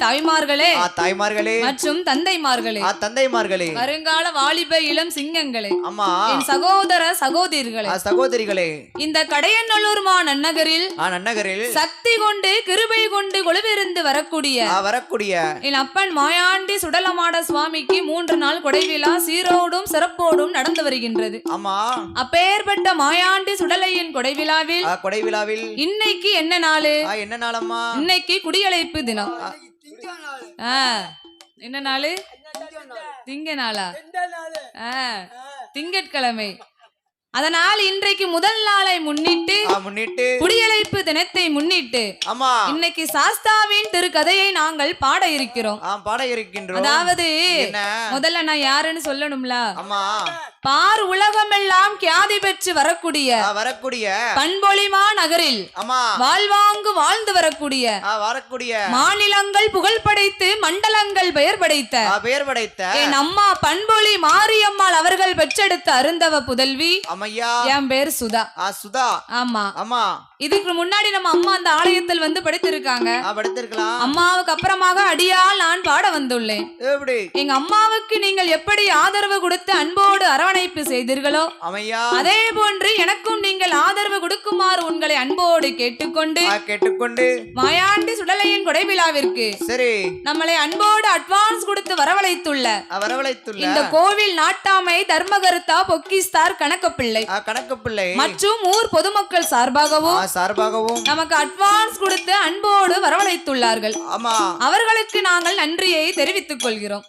தாய்மார்களே தாய்மார்களே மற்றும் தந்தைமார்களே வருங்கால வாலிப இளம் சிங்கங்களே அம்மா என் சகோதர சகோதரிகளே இந்த கடையநல்லூர் நன்னகரில் சக்தி கொண்டு கிருபை கொண்டு கொலுவிருந்து வரக்கூடிய என் அப்பன் மாயாண்டி சுடலமாட சுவாமிக்கு 3 நாள் கொடைவிழா சீரோடும் சிறப்போடும் நடந்து வருகின்றது. அம்மா அப்பேற்பட்ட மாயாண்டி சுடலையின் கொடைவிழாவில் இன்னைக்கு என்ன நாளு? என்ன நாளம்மா? இன்னைக்கு குடியழைப்பு தினம். என்ன நாளு? திங்க நாளா? திங்கட்கிழமை. அதனால் இன்றைக்கு முதல் நாளை முன்னிட்டு குடியழைப்பு தினத்தை முன்னிட்டு இன்னைக்கு சாஸ்தாவின் திருக்கதையை நாங்கள் பாட இருக்கிறோம். அதாவது முதல்ல நான் யாருன்னு சொல்லணும்ல. பார் உலகமெல்லாம் கியாதி பெற்று வரக்கூடிய பண்பொழிமா நகரில் வாழ்வாங்கு வாழ்ந்து வரக்கூடிய மாநிலங்கள் புகழ் படைத்து மண்டலங்கள் பெயர் படைத்த என் அம்மா பண்பொழி மாரியம்மாள் அவர்கள் பெற்றெடுத்த அருந்தவ புதல்வி என் பேர் சுதா. ஆமா, இதுக்கு முன்னாடி நம்ம அம்மா அந்த ஆலயத்தில் வந்து படித்திருக்காங்க. அம்மாவுக்கு அப்புறமாக அடியால் நான் பாட வந்துள்ளேன். எங்க அம்மாவுக்கு நீங்கள் எப்படி ஆதரவு கொடுத்து அன்போடு அரவணைப்பு செய்தீர்களோ அதே போன்று எனக்கும் நீங்கள் ஆதரவு கொடுக்குமாறு உங்களை அன்போடு கேட்டுக்கொண்டு மாயாண்டி சுடலையின் கொடைவிழாவிற்கு நம்மளை அன்போடு அட்வான்ஸ் கொடுத்து வரவழைத்துள்ள இந்த கோவில் நாட்டாமை தர்மகர்த்தா பொக்கிஸ்தார் கணக்கப்பிள்ளை மற்றும் ஊர் பொதுமக்கள் சார்பாகவும் நமக்கு அட்வான்ஸ் கொடுத்து அன்போடு வரவழைத்துள்ளார்கள். அவர்களுக்கு நாங்கள் நன்றியை தெரிவித்துக் கொள்கிறோம்.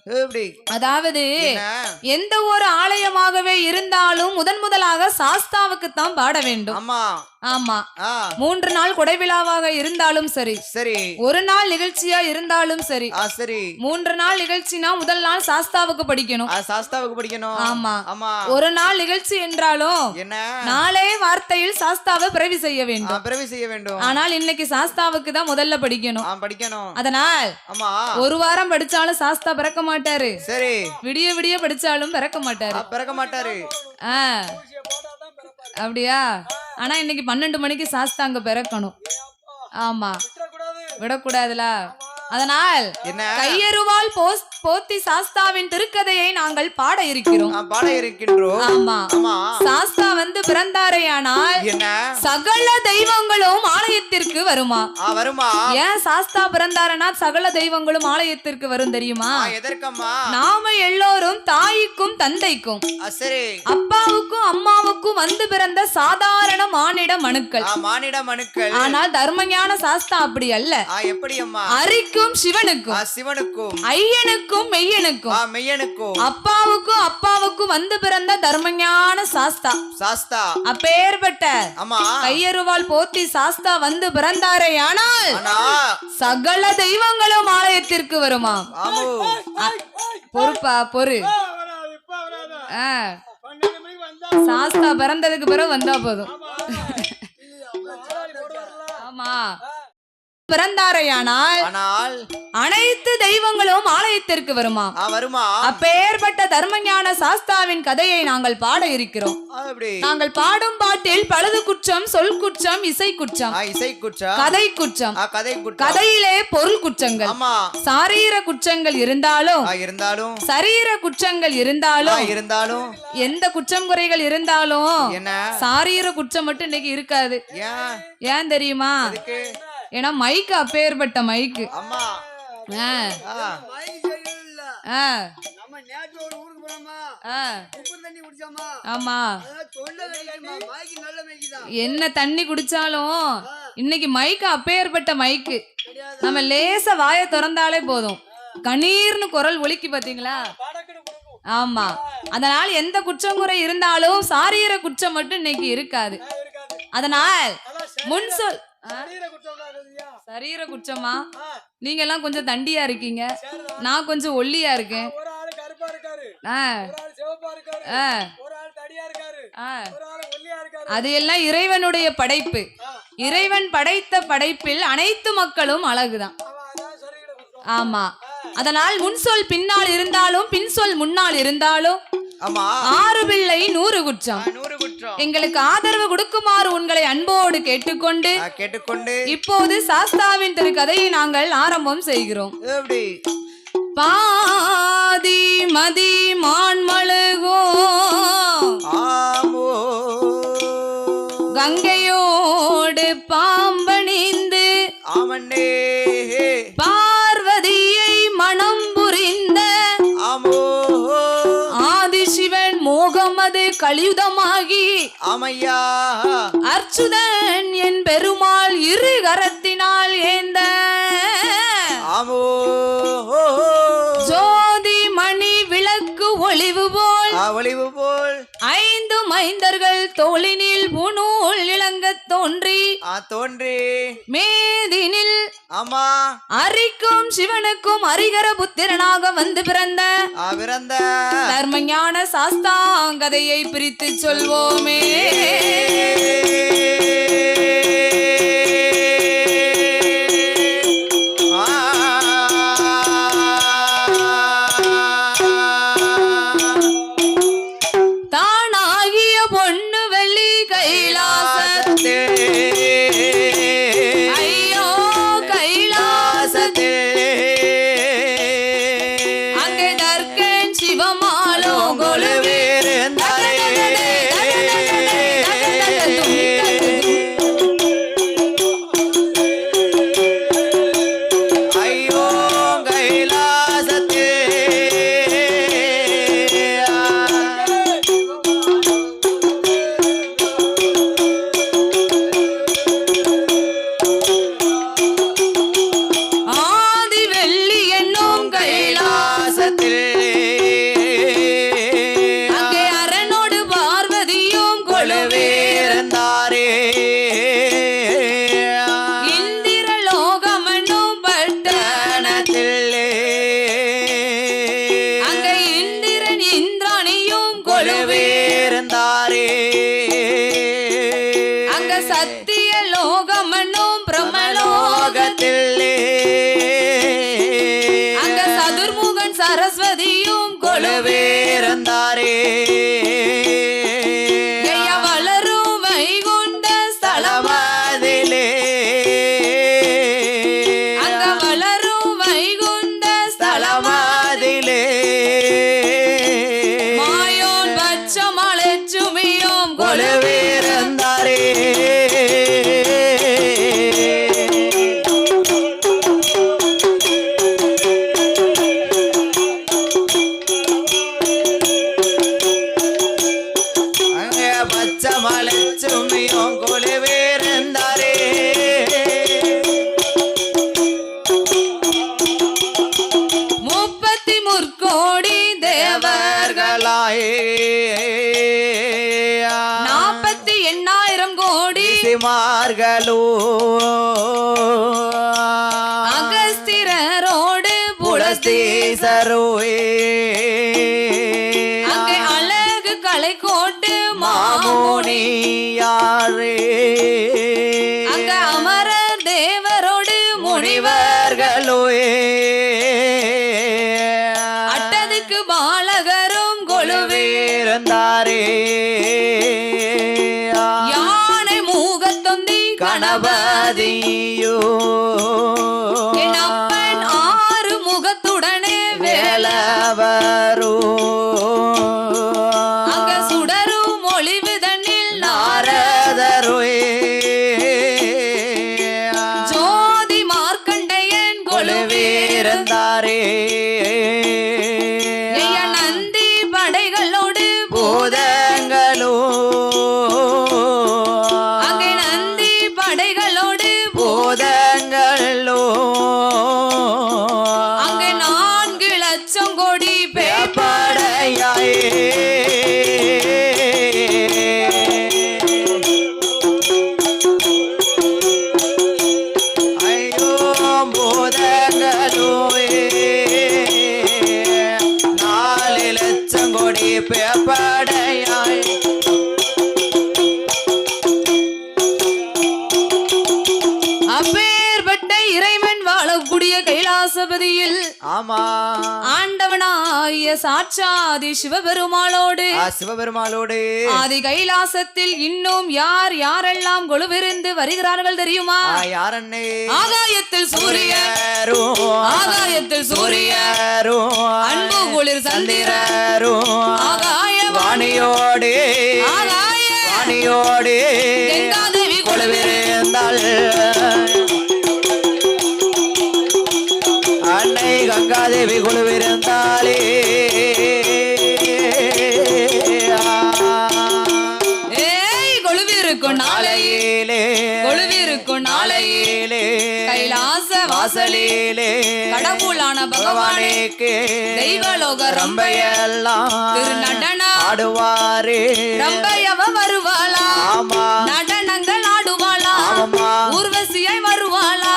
அதாவது எந்த ஒரு ஆலயமாகவே இருந்தாலும் முதலாக சாஸ்தாவுக்கு தான் பாட வேண்டும். ஆமா, 3 நாள் கொடைவிழாவாக இருந்தாலும் சரி, ஒரு நாள் நிகழ்ச்சியா இருந்தாலும் சரி, 3 நாள் நிகழ்ச்சினா முதல் நாள் சாஸ்தாவுக்கு படிக்கணும். ஆமா, ஒரு நாள் நிகழ்ச்சி என்றாலும் நாளே வார்த்தையில் சாஸ்தாவை பிரவி செய்ய வேண்டும். ஆனால் இன்னைக்கு சாஸ்தாவுக்கு தான் முதல்ல படிக்கணும். அதனால் ஒரு வாரம் படிச்சாலும் சாஸ்தா பிறக்க மாட்டாரு. விடிய படிச்சாலும் பிறக்க மாட்டாரு. அப்படியா? ஆனா இன்னைக்கு 12 மணிக்கு சாஸ்தா அங்க பிறக்கணும். ஆமா, விடக்கூடாதுல. அதனால் கையருவால் போத்தி சாஸ்தாவின் திருக்கதையை நாங்கள் பாட இருக்கிறோம். ஆமா, சாஸ்தா வந்து பிறந்தாரையானால் சகல தெய்வங்களும் ஆலயத்திற்கு வருமா? ஏன் சாஸ்தா பிறந்தாரனா சகல தெய்வங்களும் ஆலயத்திற்கு வரும் தெரியுமா? நாம எல்லோரும் தாய்க்கும் தந்தைக்கும் அப்பாவுக்கும் அம்மாவுக்கும் வந்து பிறந்த சாதாரண மானிட மனுக்கள். ஆனால் தர்மஞான சாஸ்தா அப்படி அல்ல. அரிக்கும் சிவனுக்கும் ஐயனுக்கும் மெய்யனுக்கும் அப்பாவுக்கும் வந்து பிறந்த தர்மஞான சாஸ்தா. அப்பேற்பட்ட கையருவால் போத்தி சாஸ்தா வந்து பிறந்தாரே ஆனால் சகல தெய்வங்களும் ஆலயத்திற்கு வருமா? பொறு சாஸ்தா பிறந்ததுக்கு பிறகு வந்தா போதும். ஆமா, பிறந்தாரையானால் அனைத்து தெய்வங்களும் ஆலயத்திற்கு வருமா? அப்பேற்பட்ட தர்மஞான சாஸ்தாவின் கதையை நாங்கள் பாட இருக்கிறோம். நாங்கள் பாடும் பாட்டில் பழுது குற்றம், சொல் குற்றம், இசை குற்றம், கதை குற்றம், கதையிலே பொருள் குற்றங்கள், சாரீர குற்றங்கள் இருந்தாலும் சரீர குற்றங்கள் இருந்தாலும் எந்த குற்றம் குறைகள் இருந்தாலும் சாரீர குற்றம் மட்டும் இன்னைக்கு இருக்காது. ஏன் தெரியுமா? ஏன்னா மைக்கு அப்பேற்பட்ட மைக்கு. ஆமா, என்ன தண்ணி குடிச்சாலும் இன்னைக்கு மைக்கு அப்பேற்பட்ட மைக்கு. நம்ம லேச வாய திறந்தாலே போதும் கணீர்னு குரல் ஒலிக்கு, பாத்தீங்களா? ஆமா, அதனால எந்த குற்றம் குறை இருந்தாலும் சாரீர குற்றம் மட்டும் இன்னைக்கு இருக்காது. அதனால் முன்சொல் சரீர குற்றமா? நீங்க எல்லாம் கொஞ்சம் தண்டியா இருக்கீங்க, நான் கொஞ்சம் ஒல்லியா இருக்கேன். அது எல்லாம் இறைவனுடைய படைப்பு. இறைவன் படைத்த படைப்பில் அனைத்து மக்களும் அழகுதான். ஆமா, அதனால் முன்சொல் பின்னால் இருந்தாலும் பின் சொல் முன்னால் இருந்தாலும் 6 பிள்ளை 100 குற்றம். எங்களுக்கு ஆதரவு கொடுக்குமாறு உங்களை அன்போடு கேட்டுக்கொண்டு இப்போது சாஸ்தாவின் திருக்கதையை நாங்கள் ஆரம்பம் செய்கிறோம். பாதி மதி மான்மழுகோ கங்கையோடு பாம்பணிந்து பார்வதியை மனம் புரிந்த ஆதிசிவன் மோகமது கலியுதமாகி அர்ச்சுதன் என் பெருமாள் இரு கரத்தினால் ஏந்த ஜோதி மணி விளக்கு ஒளிவு போல் ஐந்து மைந்தர்கள் தோளினில் புனூல் இளங்கத் தோன்றி மேதினில் அரிக்கும் சிவனுக்கும் அரிகர புத்திரனாக வந்து பிறந்த தர்மஞான சாஸ்தாங்கதையை பிரித்து சொல்வோமே. சரஸ்வதியும் கொலுவேறந்தாரே வளரும் வைகுண்ட ஸ்தலமதிலே அங்க வளரும் வைகுண்ட ஸ்தலமதிலே மாயோன் பச்சமலச்சுமியும் கொலுவேறந்தாரே மார்களோ அகஸ்திரரோடு புலஸ்தீசரோயே அங்கே அழகு கலை கோட்டு மாமுனியாரே அங்க அமரர் தேவரோடு முனிவர்களோயே அட்டதுக்கு பாலகரும் கொலுவேறந்தாரே கணபதியோ என்னப்பன் ஆறு முகத்துடனே வேலவரோ அங்க சுடரும் ஒளிவு தண்ணில் நாரதரோ ஜோதி மார்க்கண்டையன் கொலுவேறந்தாரே நந்தி படைகளோடு பூதங்களோ அங்கே 4 லட்சம் கோடி பேப்படையாயே ஐயோ போதங்களோயே 4 லட்சம் கோடி பேப்படையாயே அப்பேற்பட்ட இறைவன் வாழக்கூடிய கைலாசபதியில் ஆமா ஆண்டவனாய சாட்சாதி சிவபெருமாளோடு சிவபெருமாளோடு ஆதி கைலாசத்தில் இன்னும் யார் யாரெல்லாம் கொலுவிருந்து வருகிறார்கள் தெரியுமா? யாரண்ணே? ஆகாயத்தில் சூரியரோ, ஆகாயத்தில் சூரியரோ, அன்பு குளிர் சந்திரரோ, ஆகாய வாணியோடு, ஆகாய வாணியோடு கங்காதேவி கொலுவிருந்தாள் அன்னை கங்காதேவி கொலுவிருந்தாளே. கொலுவிருக்கும் நாளையிலே, கொலுவிருக்கும் நாளையிலே கைலாச வாசலிலே கடவுளான பகவானுக்கு தெய்வலோக ரம்பையெல்லாம் திருநடன ஆடுவாரே. ரம்பையவ வருவாளா? நடனங்கள் ஆடுவாளா? ஊர்வசியாய் வருவாளா?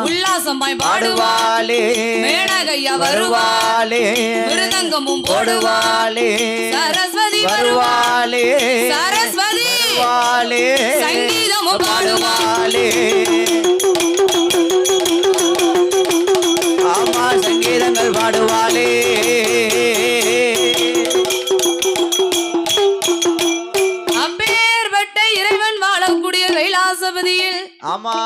உல்லாசமாய் பாடுவாளே. மேனகையா வருவாளே. மிருதங்கமும் போடுவாளே. சரஸ்வதி வருவாளே. சரஸ்வதி சங்கீதமும் பாடுவாளே. ஆமா சங்கீதங்கள் பாடுவாளே. அப்பேற்பட்ட இறைவன் வாழக்கூடிய கைலாசபதியில் ஆமா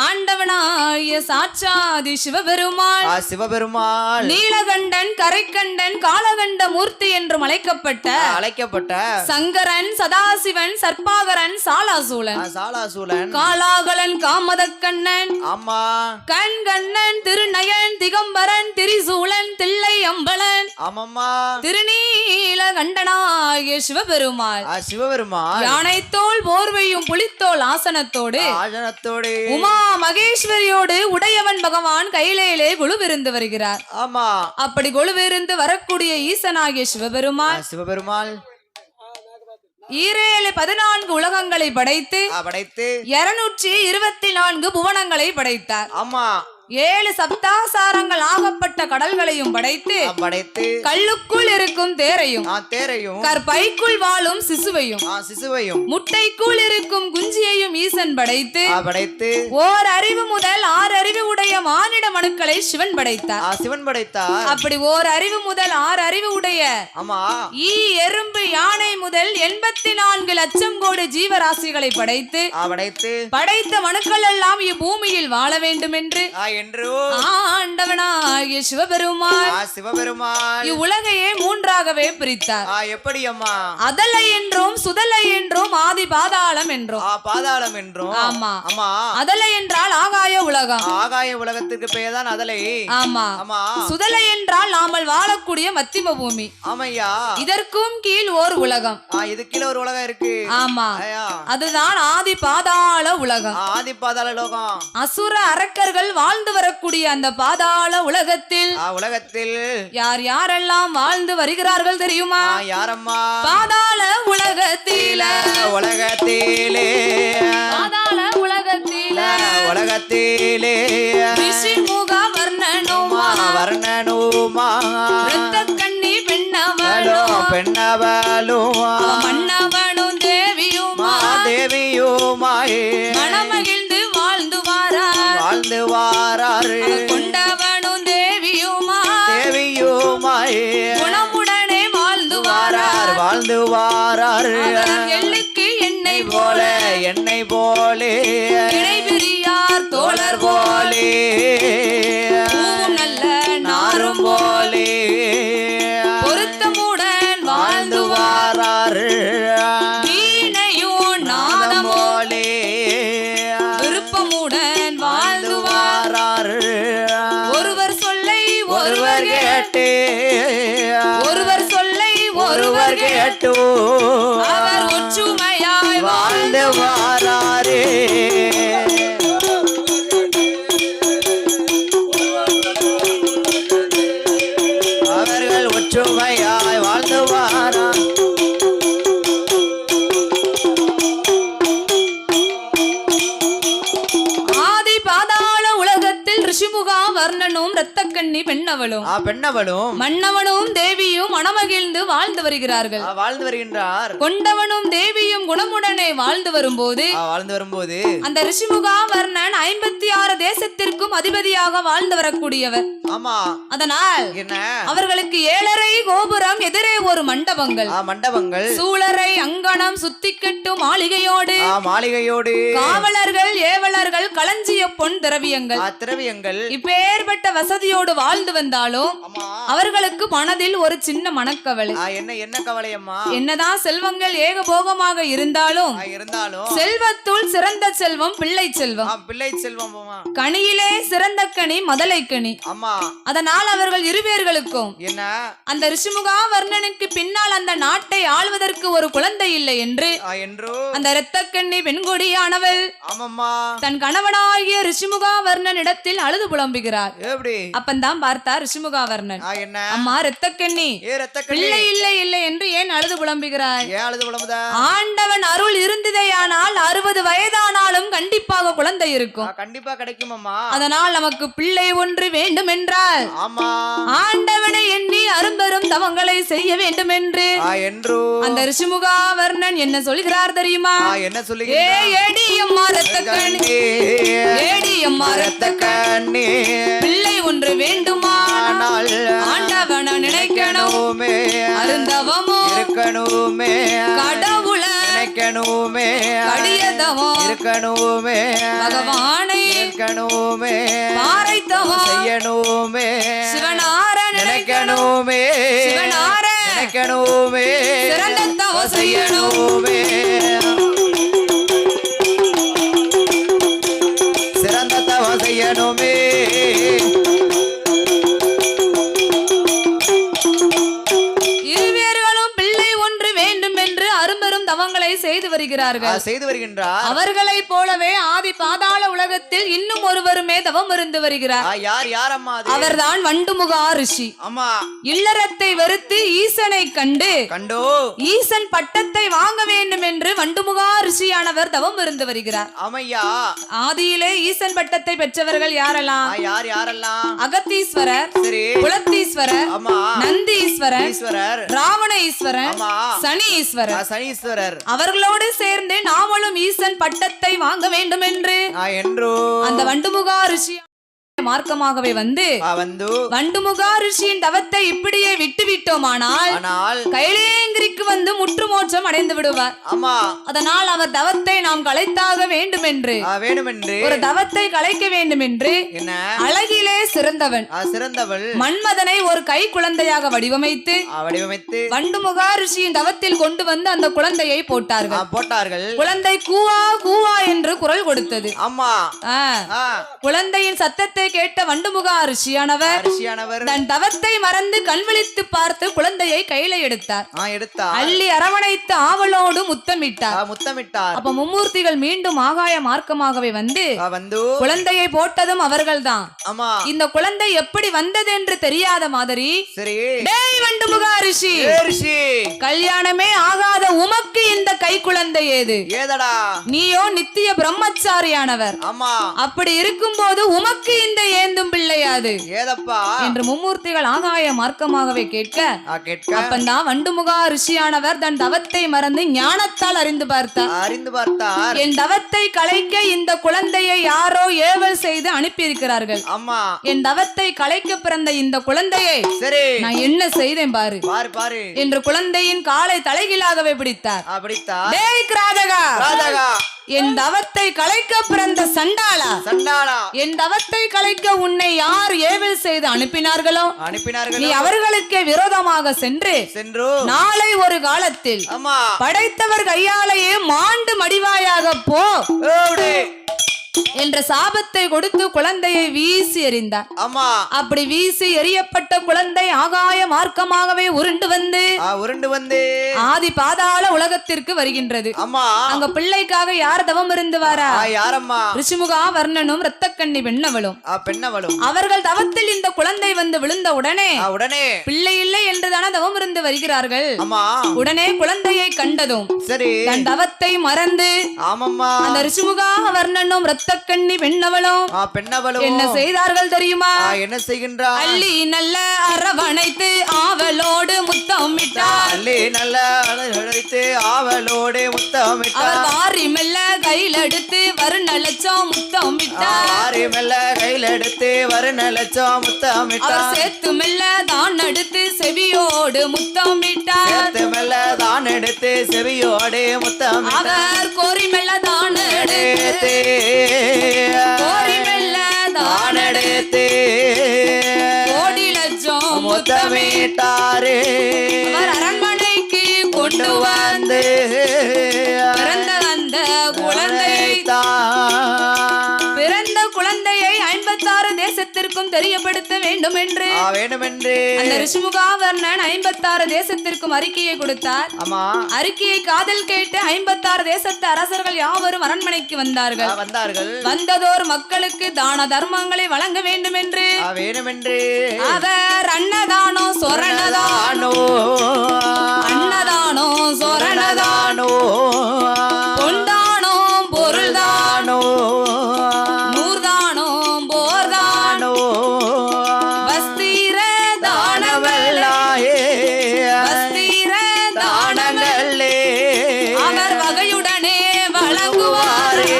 ஆண்டவனாய சாட்சாதி சிவபெருமாள், சிவபெருமாள் நீலகண்டன், கரைக்கண்டன், காலகண்ட மூர்த்தி என்றும் அழைக்கப்பட்ட சங்கரன், சதாசிவன், சர்ப்பாகரன், சாலாசூலன், காலாகலன், காமதக்கண்ணன், ஆமா கண்கண்ணன், திருநயன், திகம்பரன், திரிசூலன், தில்லை அம்பலன், ஆமாம்மா திருநீலகண்டனாகிய சிவபெருமாள், யானைத்தோல் போர்வையும் புலித்தோல் ஆசனத்தோடு உமா மகேஸ்வரியோடு உடையவன் பகவான் கையிலே கொலுவிருந்து வருகிறார். ஆமா அப்படி கொலுவிருந்து வரக்கூடிய ஈசனாகிய சிவபெருமாள் 14 உலகங்களை படைத்து 224 புவனங்களை படைத்தார். ஆமா 7 சப்தாசாரங்கள் ஆகப்பட்ட கடல்களையும் படைத்து கல்லுக்குள் இருக்கும் தேரையும் கற்பைக்குள் வாழும் சிசுவையும் முட்டைக்குள் இருக்கும் குஞ்சியையும் ஈசன் படைத்து ஓர் அறிவு முதல் 6 அறிவு உடைய மானிட மனுக்களை சிவன் படைத்தார். அப்படி ஓர் அறிவு முதல் 6 அறிவு உடைய ஈ, எறும்பு, யானை முதல் 84 லட்சம் கோடி ஜீவராசிகளை படைத்து படைத்த மனுக்கள் எல்லாம் இப்பூமியில் வாழ வேண்டும் என்று ஆண்டவனாகிய சிவபெருமாள் இவ்வுலகையே 3ஆகவே பிரித்தார். எப்படி அம்மா? அதலை என்றும், சுதலை என்றும், ஆதி பாதாளம் என்றும். ஆமா அதலை என்றால் ஆகாய உலகம். ஆகாய உலகத்துக்கு பெயர் தான் அதலை. ஆமா சுதலை என்றால் நாமல் வாழக்கூடிய மத்திம பூமி. ஆமையா இதற்கும் கீழ் ஓர் உலகம். இது கீழே ஒரு உலகம் இருக்கு. ஆமா அதுதான் ஆதி பாதாள உலகம். ஆதி பாதாள லோகம். அசுர அரக்கர்கள் வாழ்ந்து வரக்கூடிய அந்த பாதாள உலகத்தில் யார் யாரெல்லாம் வாழ்ந்து வருகிறார்கள் தெரியுமா? யாரம்மா? பாதாள உலகத்திலே ரிஷிமுக வர்ணனுமா இரத்தக்கண்ணி பெண்ணவளும் மன்னவனும் தேவியுமாயே மனமகிழ்ந்து வாழ்ந்து வாரார். கொண்டவனும் தேவியுமாயே குணமுடனே வாழ்ந்து வாரார். எள்ளுக்கு எண்ணெய் போலே இணை பிரியார் தோழர் போலே நல்ல நாரும் போலே பொருத்தமுடன் வாழ்ந்து வாரார். வீணையும் நாதம் போலே விருப்பமுடன் வாழ்ந்து வாரார். ஒருவர் சொல்லை ஒருவர் கேட்டு அவர் ஒற்றுமையாய் வாழ்ந்து வாராரே. அவர்கள் ஒற்றுமையாய் வாழ்ந்து வாரார். ஆதி பாதாள உலகத்தில் ரிஷிமுகா வர்ணனும் இரத்தக்கண்ணி பெண்ணவளும் பெண்ணவளும் பெண்ணவளும் மன்னவனும் தேவியும் மனமகிழ்ந்து வாழ்ந்து வருகிறார்கள். வாழ்ந்து வருகின்றார். கொண்டவனும் தேவியும் குணமுடனே வாழ்ந்து வரும்போது அந்த ரிஷிமுகா வர்ணன் 56 தேசத்திற்கும் அதிபதியாக வாழ்ந்து வரக்கூடியவர். ஆமா. அதனால் அவர்களுக்கு 7.5 கோபுரம், எதிரே ஒரு மண்டபங்கள், சூழரை அங்கணம் சுத்தி கட்டும் மாளிகையோடு காவலர்கள், ஏவலர்கள், களஞ்சிய பொன் திரவியங்கள் இப்பேற்பட்ட வசதியோடு வாழ்ந்து வந்தாலும் அவர்களுக்கு மனதில் ஒரு சின்ன மனக்கவலை. என்ன கவலையம்மா? என்னதான் செல்வங்கள் ஏகபோகமாக இருந்தாலும் செல்வத்துள் சிறந்த செல்வம் பிள்ளை செல்வம். கனியிலே சிறந்த கனி மதலை கனி. அதனால் அவர்கள் இருவேர்களுக்கும் அந்த ரிஷிமுகா வர்ணனுக்கு பின்னால் அந்த நாட்டை ஆள்வதற்கு ஒரு குழந்தை இல்லை என்று அந்த இரத்தக்கண்ணி பெண்கொடியானவள் தன் கணவனாகிய ரிஷிமுகா வர்ணன் இடத்தில் அழுது புலம்புகிறார். அப்பந்தான் பார்த்தார் ரிஷிமுகா வர்ணன், அம்மா இரத்தக்கண்ணி, பிள்ளை இல்லை இல்லை என்று ஏன் அழுது புலம்புகிறாய்? ஆண்டவன் அருள் இருந்ததேயானால் 60 வயதானாலும் கண்டிப்பாக குழந்தை இருக்கும். கண்டிப்பா கிடைக்கும் அம்மா. அதனால் நமக்கு பிள்ளை ஒன்று வேண்டும் என்றால் ஆண்டவனை எண்ணி அரும்பெரும் தவங்களை செய்ய வேண்டும் என்று அந்த ரிஷிமுகா வர்ணன் என்ன சொல்கிறார் தெரியுமா? என்ன சொல்லுகிறார்? ஏடியம்மா இரத்தக்கண்ணி, ஏடியம்மா இரத்தக்கண்ணி, பிள்ளை ஒன்று வேண்டுமானால் ஆண்டவனை நினைக்கணுமே, அருந்தவமோ இருக்கணுமே, கடவுள நினைக்கணுமே, கடியதவம் இருக்கணுமே, பகவானை இருக்கணுமே, பாரைத்தவம் செய்யணுமே, சிவனார நினைக்கணுமே, சிவனார நினைக்கணுமே, சிறந்த தவம் செய்யணுமே, சிறந்த தவம் செய்யணுமே. செய்து வருகின்றார். அவர்களைப் போலவே ஆதி பாதாள உலகத்தில் இன்னும் ஒருவருமே தவம் இருந்து வருகிறார். யார் அம்மா? அவர்தான் வண்டுமுகா ரிஷி. இல்லறத்தை வெறுத்து ஈசனை கண்டு ஈசன் பட்டத்தை வாங்க வேண்டும் என்று வண்டுமுகா ரிஷியானவர் தவம் இருந்து வருகிறார். ஆதியிலே ஈசன் பட்டத்தை பெற்றவர்கள் யாரெல்லாம்? அகத்தீஸ்வரர், குலத்தீஸ்வரர், நந்தீஸ்வரர், ராவண ஈஸ்வரர், சனி ஈஸ்வரர். அவர்களோடு சேர்ந்து நாமளும் ஈசன் பட்டத்தை வாங்க வேண்டும் என்று அந்த வண்டுமுகா ரிஷி மார்க்கமாகவே வந்து வண்டுமுகா ரிஷியின் தவத்தை இப்படியே விட்டு விட்டோமானால் கைலேங்கிரிக்கு வந்து முற்று மோட்சம் அடைந்து விடுவார். அதனால் அவர் தவத்தை நாம் கலைத்தாக வேண்டும் என்று ஒரு தவத்தை கலைக்க வேண்டும் என்று அழகிலே சிறந்தவள் மன்மதனை ஒரு கை குழந்தையாக வடிவமைத்து வண்டுமுகா ரிஷியின் தவத்தில் கொண்டு வந்து அந்த குழந்தையை போட்டார்கள். குழந்தை கூவா கூவா என்று குரல் கொடுத்தது. குழந்தையின் சத்தத்தை கேட்ட வண்டுமுகா ரிஷியானவர் தன் தவத்தை மறந்து கண்விழித்து பார்த்து குழந்தையை கையில எடுத்தார். அள்ளி அரவணைத்து ஆவலோடு முத்தமிட்டார். அப்ப மும்மூர்த்திகள் மீண்டும் ஆகாய மார்க்கமாகவே வந்து குழந்தையை போட்டதும் அவர்கள்தான். இந்த குழந்தை எப்படி வந்தது என்று தெரியாத மாதிரி, டேய் வண்டுமுகா ரிஷி, கல்யாணமே ஆகாத உமக்கு இந்த கை குழந்தை ஏதடா? நீயோ நித்திய பிரம்மச்சாரியானவர். அப்படி இருக்கும் போது உமக்கு இந்த ஏந்தும் பிள்ளையாது ஏதப்பா என்று மும்மூர்த்திகள் ஆகாய மார்க்கமாகவே கேட்க அப்பந்தான் வண்டுமுகா ரிஷியானவர் தன் தவத்தை மறந்து ஞானத்தால் அறிந்து பார்த்தார். என் தவத்தை கலைக்க இந்த குழந்தையை யாரோ ஏவல் செய்து அனுப்பியிருக்கிறார்கள். என் தவத்தை கலைக்க பிறந்த இந்த குழந்தையை நான் என்ன செய்தேன் பாரு என்று குழந்தையின் காலை தலைகீழாகவே பிடித்தார். என் தவத்தை கலைக்க பிறந்த சண்டாளா, என் தவத்தை கலைக்க உன்னை யார் ஏவல் செய்து அனுப்பினார்களோ நீ அவர்களுக்கு விரோதமாக சென்று நாளை ஒரு காலத்தில் படைத்தவர் கையாலேயே மாண்டு மடிவாயாக போ என்ற சாபத்தை கொடுத்து குழந்தையை வீசி எறிந்தார். அப்படி வீசி எறியப்பட்ட குழந்தை ஆகாய மார்க்கமாகவே உருண்டு வந்து ஆதி பாதாள உலகத்திற்கு வருகின்றது. அங்க பிள்ளைக்காக யார் தவம் இருந்து வாரா? ரிஷிமுகா வர்ணனும் இரத்தக்கண்ணி பெண்ணவளும். அவர்கள் தவத்தில் இந்த குழந்தை வந்து விழுந்த உடனே பிள்ளை இல்லை என்றுதான தவம் இருந்து வருகிறார்கள். உடனே குழந்தையை கண்டதும் தன் தவத்தை மறந்து அந்த ரிஷிமுகா வர்ணனும் ரத்த கண்ணி பெண்ணவளும் பெண்ணவளும் என்ன செய்தார்கள் தெரியுமா? என்ன செய்கின்றார்? அள்ளி நல்ல அரவணைத்து ஆவலோடு முத்தமிட்டார். அள்ளி நல்ல அரவணைத்து ஆவலோடு முத்தமிட்டார். வாரி மெல்ல கையில் எடுத்து வருணலட்சம் முத்தமிட்டார். வாரி மெல்ல கையில் எடுத்து வருணலட்சம் முத்தமிட்டார். சேர்த்து மெல்ல தான் எடுத்து செவியோடு முத்தமிட்டார். சேர்த்து மெல்ல தான் எடுத்து செவியோடு முத்தமிட்டார். அவர் கோரி மெல்ல தான் எடுத்து கோரி மெல்ல தான் எடுத்து கோடி லட்சம் முத்தமிட்டாரே. அவர் அரண்மனைக்கு கொண்டு வந்து பிறந்த அந்த குழந்தையை பிறந்த குழந்தையை 56 தேசத்திற்கும் தெரியப்படுத்த வேண்டும் என்று அந்த ரிஷிமுகாவர்ணன் 56 தேசத்திற்கும் அறிக்கையை கொடுத்தார். அறிக்கையை காதல் கேட்டு 56 தேசத்து அரசர்கள் யாவரும் அரண்மனைக்கு வந்தார்கள். வந்ததோர் மக்களுக்கு தான தர்மங்களை வழங்க வேண்டும் என்று அவர் அன்னதானோ சொரணதானோ அன்னதானோ சொரணதானோ பொன்தானோ பொருள்தானோ நூர்தானோ போர்தானோ வஸ்திர தானவல்லாயே வஸ்திர தானங்களே அவர் வகையுடனே வழங்குவாரே.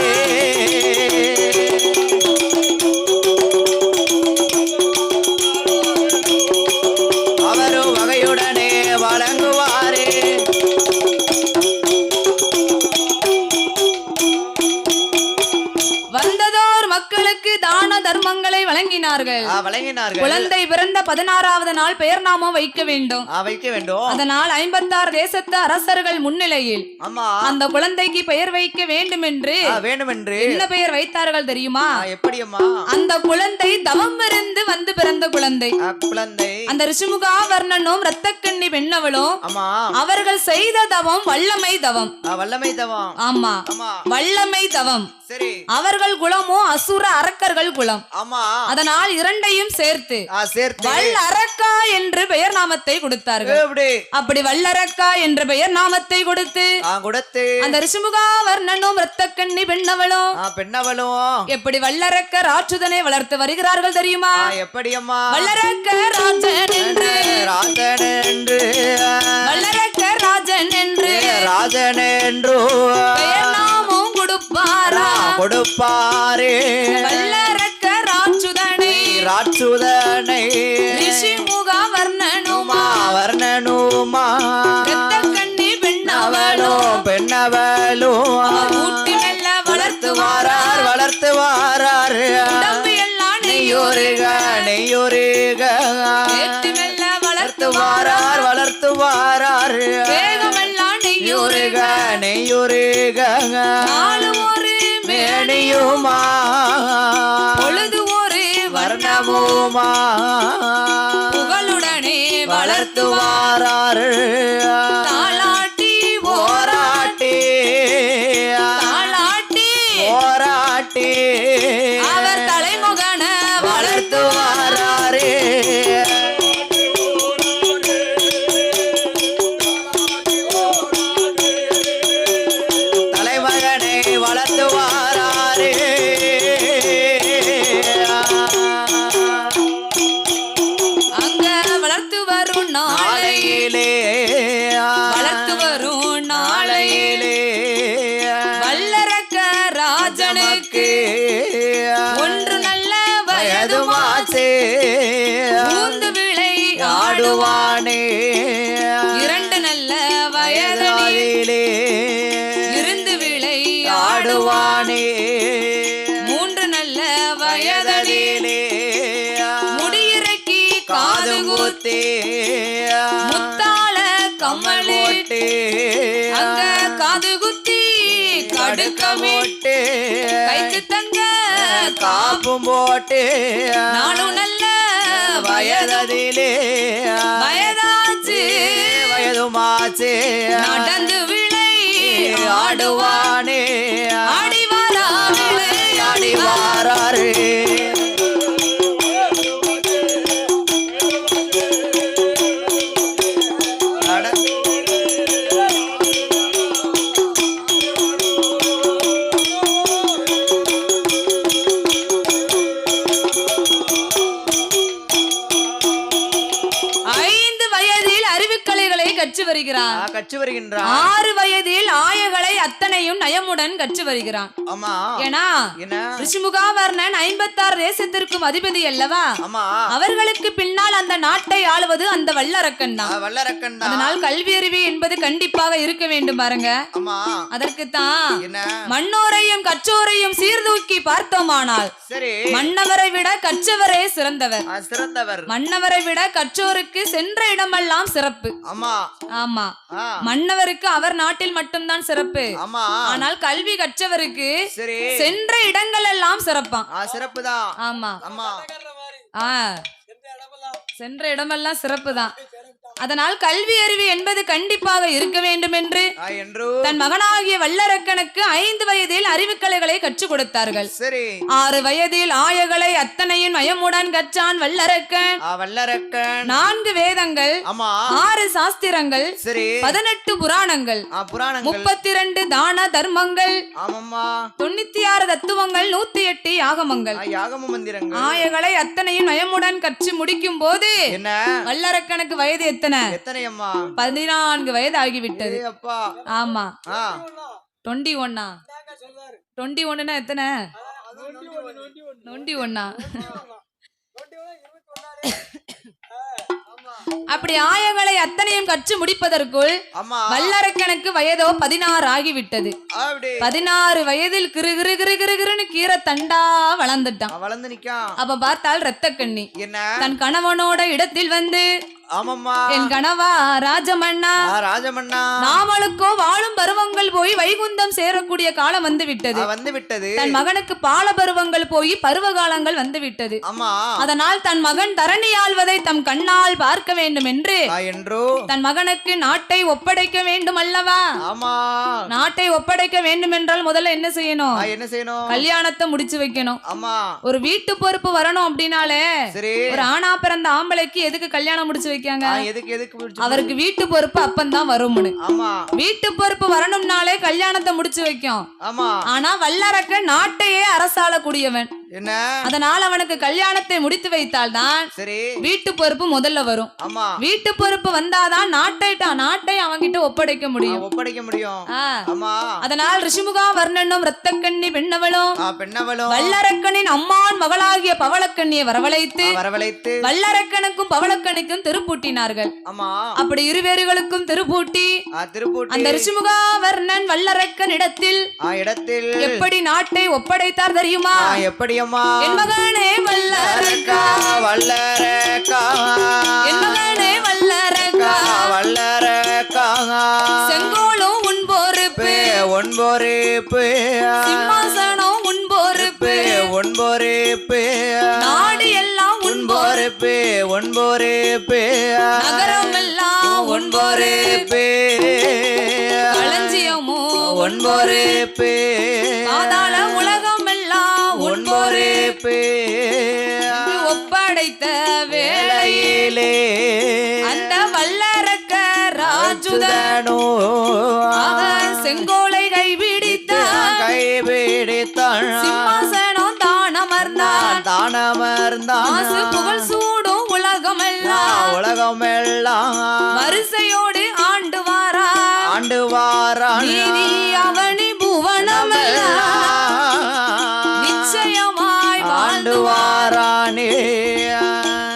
அவரு வகையுடனே வழங்குவாரே. வந்ததோர் மக்களுக்கு தான தர்மங்களை வழங்கினார்கள். குழந்தை பிறந்த 16வது நாள் பெயர் நாமம் வைக்க வேண்டும். அதனால் 56 தேசத்து அரசர்கள் முன்னிலையில் அந்த குழந்தைக்கு பெயர் வைக்க வேண்டும் என்று என்ன பெயர் வைத்தார்கள் தெரியுமா? அந்த குழந்தை தவம் இருந்து வந்து பிறந்த குழந்தை. அந்த ரிஷிமுகாவர்ணனும் ரத்தக்கண்ணி பெண்ணவளும் அவர்கள் செய்த தவம் வல்லமை தவம். ஆமா, வல்லமை தவம். அவர்கள் குலமோ அசுர அரக்கர்கள் குலம். அதனால் இரண்டையும் சேர்த்து வல்லரக்கா என்று பெயர் நாமத்தை கொடுத்தார்கள். அப்படி வல்லரக்கா என்ற பெயர் நாமத்தை கொடுத்து அந்த ரிஷிமுகாவர்ணனும் ரத்தக்கண்ணி பெண்ணவளும் எப்படி வல்லரக்க ராட்சுதனை வளர்த்து வருகிறார்கள் தெரியுமா? வல்லரக்க ராஜன் என்று வல்லரக்க ராஜன் என்று பெயர் நாமம் கொடுப்பாரே. வல்லரக்க ராட்சுதனை ரிஷிமுகாவர்ணனுமா ரத்தக்கண்ணி பெண்ணவளும் ஊட்டி மெல்ல வளர்த்து வாரார். உடம்பு எல்லாம் நெய்யோருக ஏற்றி மெல்ல வளர்த்து வாரார். வேகமெல்லாம் நெய்யோருக நாளும் ஒரு மேனியுமா பொழுது ஒரு வர்ணமுமா புகழுடனே வளர்த்து வாரார். தாளாட்டி ஓராட்டி அவர் தலைமுகன வளர்த்து வாராரே. தலைமகனை வளர்த்து வாராரே. அங்க வளர்த்து வரும் நாளையிலே வல்லரக்க ராஜனுக்கு ஒன்று நல்ல வயதுமாச்சே ஊந்து விளை ஆடுவானே. 2 நல்ல வயதிலே இருந்து விளை ஆடுவானே. 3 நல்ல வயதிலே முடியிறக்கி காது குத்தி முத்தாள கம்மலிட்டு அங்க காது குத்தி கடுக்கமிட்டு கைக்கு தங்க காப்பும் போட்டு நானும் நல்ல வயதிலே வயதுமாச்சு நடந்து விளை ஆடுவானே. ஆடிவாரா விளை ஆடிவாரே. கற்று வருகிறான். கற்று வருகின்றான். 6 வயதில் ஆயகளை அத்தனையும் நயமுடன் கற்று வருகிறான். ஆமா. ஏனா ரிஷிமுகாவர்ணன் 56 தேசத்திற்கும் அதிபதி அல்லவா? ஆமா. அவர்களுக்கு பின்னால் அந்த நாட்டை ஆளுவது அந்த வல்லரக்கன் தான். வல்லரக்கன் தான். அதனால் கல்வி அறிவு என்பது கண்டிப்பாக இருக்க வேண்டும் பாருங்க. ஆமா. அதற்குத்தான் மன்னோரையும் கற்றோரையும் சீர்தூக்கி பார்த்தோமானால் சரி, மன்னவரை விட கற்றவரே சிறந்தவர். சிறந்தவர். மன்னவரை விட கற்றோருக்கு சென்ற இடமெல்லாம் சிறப்பு. ஆமா. ஆமா. மன்னவருக்கு அவர் நாட்டில் மட்டும்தான் சிறப்பு. ஆமா. ஆனால் கல்வி கற்றவருக்கு சரி, சென்ற இடங்கள் எல்லாம் சிறப்பாம். சிறப்புதான். ஆமா. ஆமா. சென்ற இடமெல்லாம் சிறப்புதான். அதனால் கல்வி அறிவு என்பது கண்டிப்பாக இருக்க வேண்டும் என்று தன் மகனாகிய வல்லரக்கனுக்கு 5 வயதில் அறிவுக்கலைகளை கற்றுக் கொடுத்தார்கள். 6 வயதில் ஆயகளை அத்தனையும் நயமுடன் கற்றான் வல்லரக்கன். 4 வேதங்கள், 6 சாஸ்திரங்கள், 18 புராணங்கள், 32 தான தர்மங்கள், 96 தத்துவங்கள், 108 யாகமங்கள், ஆயகளை அத்தனையும் நயமுடன் கற்று முடிக்கும் போது வல்லரக்கனுக்கு வயது எத்தனை? 14 வயது ஆகிவிட்டது. ஆமா. 21 21னா எத்தனை? 21. அப்படி ஆயங்களை அத்தனையும் கற்று முடிப்பதற்குள் வல்லரக்கனுக்கு வயதோ 16 ஆகிவிட்டது. 16 வயதில் கிரு கிரு கிரு கிரு கிருன்னு கீரை தண்டா வளர்ந்துட்டான். அப்ப பார்த்தால் ரத்த கண்ணி தன் கணவனோட இடத்தில் வந்து, என் கணவா ராஜமன்னா, நாமளுக்கோ வாழும் பருவங்கள் போய் வைகுந்தம் சேரக்கூடிய காலம் வந்து விட்டது. தன் மகனுக்கு பால பருவங்கள் போய் பருவ காலங்கள் வந்து விட்டது. அதனால் தன் மகன் தரணி ஆள்வதை தம் கண்ணால் பார்க்க வேண்டும் என்று தன் மகனுக்கு நாட்டை ஒப்படைக்க வேண்டும் அல்லவா? நாட்டை ஒப்படைக்க வேண்டும் என்றால் முதல்ல என்ன செய்யணும்? கல்யாணத்தை முடிச்சு வைக்கணும். ஒரு வீட்டு பொறுப்பு வரணும் அப்படின்னாலே ஒரு ஆணா பிறந்த ஆம்பளைக்கு எதுக்கு கல்யாணம் முடிச்சு வைக்காங்க? அவருக்கு வீட்டு பொறுப்பு அப்பந்தான் வரும்னு. வீட்டு பொறுப்பு வரணும்னாலே கல்யாணத்தை முடிச்சு வைக்கும். ஆனா வல்லரக்க நாட்டையே அரசாளக்கூடியவன். அதனால் அவனுக்கு கல்யாணத்தை முடித்து வைத்தால் தான் வீட்டு பொறுப்பு முதல்ல வரும். வீட்டு பொறுப்பு வந்தாதான் நாட்டை அவங்கிட்ட ஒப்படைக்க முடியும். அதனால் ரிஷிமுகா வர்ணனும் ரத்தக்கண்ணி பெண்ணவளும் வல்லரக்கனின் அம்மான் மகளாகிய பவளக்கண்ணியை வரவழைத்து வல்லரக்கனுக்கும் பவளக்கணிக்கும் திருப்பூட்டினார்கள். அப்படி இருவேறுகளுக்கும் திருப்பூட்டி அந்த ரிஷிமுகா வர்ணன் வல்லரக்கன் இடத்தில் எப்படி நாட்டை ஒப்படைத்தார் தெரியுமா? என் மகனே வல்லரக்கா, என் மகனே வல்லரக்கா, செங்கோலும் உன் பொறுப்பு, சிம்மாசனம் உன் பொறுப்பு, நாடு எல்லாம் உன் பொறுப்பு, நகரம் எல்லாம் உன் பொறுப்பு, களஞ்சியமோ உன் பொறுப்பு, பாதாள உலகம் எல்லாம் உன் பொறுப்பு. ஒப்படைத்த வேளையிலே அந்த வல்லரக்க ராஜுதனோ அவன் செங்கோலை கைபிடித்தான், சிம்மாசனம் தானமர்ந்தான், புகழ் சூடும் உலகமெல்லாம் வரிசையோடு ஆண்டு வாரான், நீதி அவனி புவனமெல்லாம் நிச்சயமாய் வாழ்ந்து வாரானே.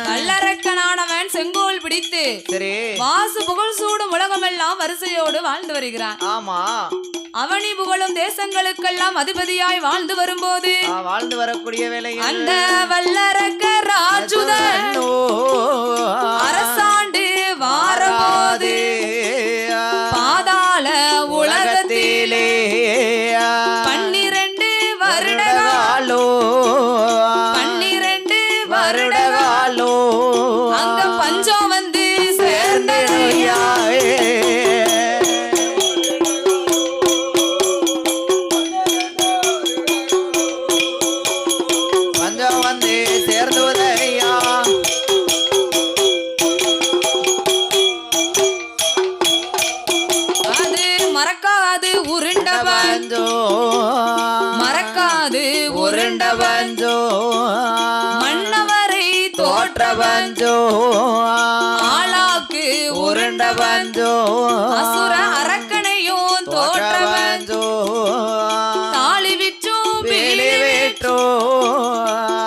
வல்லரக்கனானவன் செங்கோல் பிடித்து வாசு புகழ் சூடும் உலகமெல்லாம் வரிசையோடு வாழ்ந்து வருகிறான். அவனி புகழும் தேசங்களுக்கெல்லாம் அதிபதியாய் வாழ்ந்து வரும்போது வாழ்ந்து வரக்கூடிய வேளையில் அந்த வல்லரக்க ராஜுதன் அரசாண்டு வாரபோது பாதாள உலகத்திலே 12 வருடகாலோ அங்க பஞ்சம் வந்து சேர்ந்ததையா. உருண்டவஞ்சோ மன்னவரை தோற்றவஞ்சோ ஆளாக்கு உருண்ட உண்ட பஞ்சோ அசுர அரக்கனையும் தோற்ற பஞ்சோ தாலி விற்றும் வேலி வேற்றோ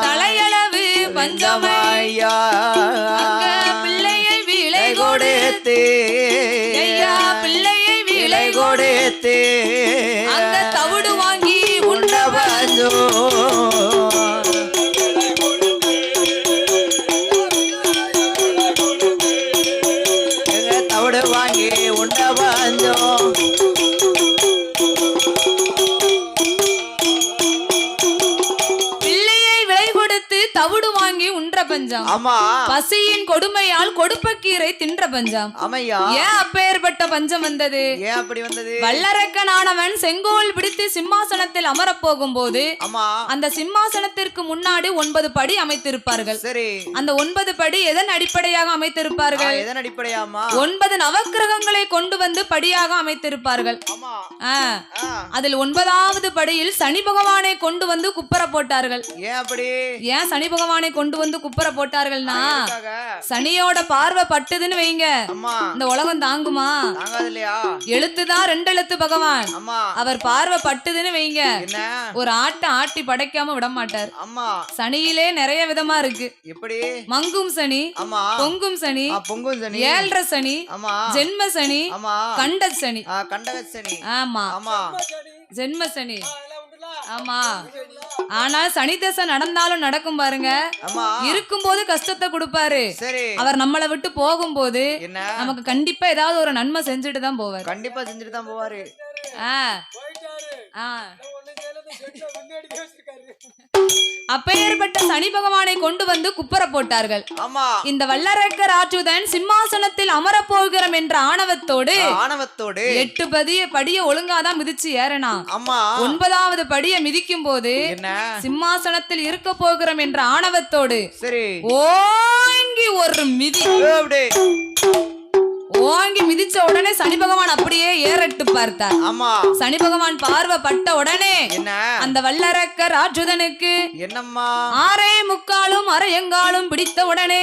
தலையளவு பஞ்சமையா அங்க பிள்ளையை விலை கொடுத்து ஐயா பிள்ளையை விலை கொடுத்து அங்க தவிடு வாங்கி உண்ட பஞ்சோ தவிடு வாங்கி உண்ட பஞ்சோ பிள்ளையை விலை கொடுத்து தவிடு வாங்கி உண்ற பஞ்சம் ஆமா பசியின் கொடுமையால் கொடுப்பக்கீரை தின்ற பஞ்சம் ஆமையா ஏன் அப்பேற்பட்ட பஞ்சம் வந்தது ஏன் அப்படி வந்தது வல்லரக்கனானவன் செங்கோல் பிடித்து சிம்மாசனத்தில் அமரப் போகும்போது ஆமா அந்த சிம்மாசனத்திற்கு முன்னாடி 9 படி அமைத்திருப்பார்கள் சரி அந்த 9 படி எதன் அடிப்படையாக அமைத்திருப்பார்கள் எதன் அடிப்படையாமா 9 நவக்கிரகங்களை கொண்டு வந்து படியாக அமைத்திருப்பார்கள் ஆமா அதில் 9வது படியில் சனி பகவானை கொண்டு வந்து குப்பர போட்டார்கள் ஏன் அப்படி ஏன் சனி பகவானை கொண்டு வந்து குப்பர போட்டார்கள்னா சனியோட பார்வை பட்டுதுன்னு வைங்க அம்மா இந்த உலகம் தாங்குமா தாங்காது இல்லையா எழுத்துதான் 2 எழுத்து பகவான் அம்மா அவர் பார்வை பட்டுதுன்னு வைங்க என்ன ஒரு ஆட்டை ஆட்டி படைக்காம விட மாட்டார் அம்மா சனியிலே நிறைய விதமா இருக்கு எப்படி மங்கும் சனி அம்மா பொங்கும் சனி பொங்கும் சனி ஏழரை சனி ஆமா ஜென்ம சனி ஆமா கண்ட சனி கண்டக சனி ஆமா ஆமா ஜென்ம சனி ஆமா ஆனா சனி தசை நடந்தாலும் நடக்கும் பாருங்க ஆமா இருக்கும்போது கஷ்டத்தை கொடுப்பாரு சரி அவர் நம்மளை விட்டு போகும்போது என்ன நமக்கு கண்டிப்பா ஏதாவது ஒரு நன்மை செஞ்சுட்டு தான் போவார் கண்டிப்பா செஞ்சுட்டு தான் போவாரு அப்பேற்பட்ட சனி பகவானை கொண்டு வந்து குப்பர போட்டார்கள் ஆமா இந்த வல்லரக்க ராஜுதன் சிம்மாசனத்தில் அமரப் போகிறோம் என்ற ஆணவத்தோடு 8 படிய ஒழுங்காதான் மிதிச்சு ஏறனா ஆமா 9வது படிய மிதிக்கும் போது என்ன சிம்மாசனத்தில் இருக்க போகிறோம் என்ற ஆணவத்தோடு சரி ஓங்கி ஒரு மிதி அப்படியே ஓங்கி மிதிச்ச உடனே சனி பகவான் அப்படியே ஏறட்டு பார்த்தார் ஆமா சனி பகவான் பார்வை பட்ட உடனே என்ன அந்த வல்லரக்க ராஜுதனுக்கு என்னம்மா 6:45 அரையங்காலும் பிடித்த உடனே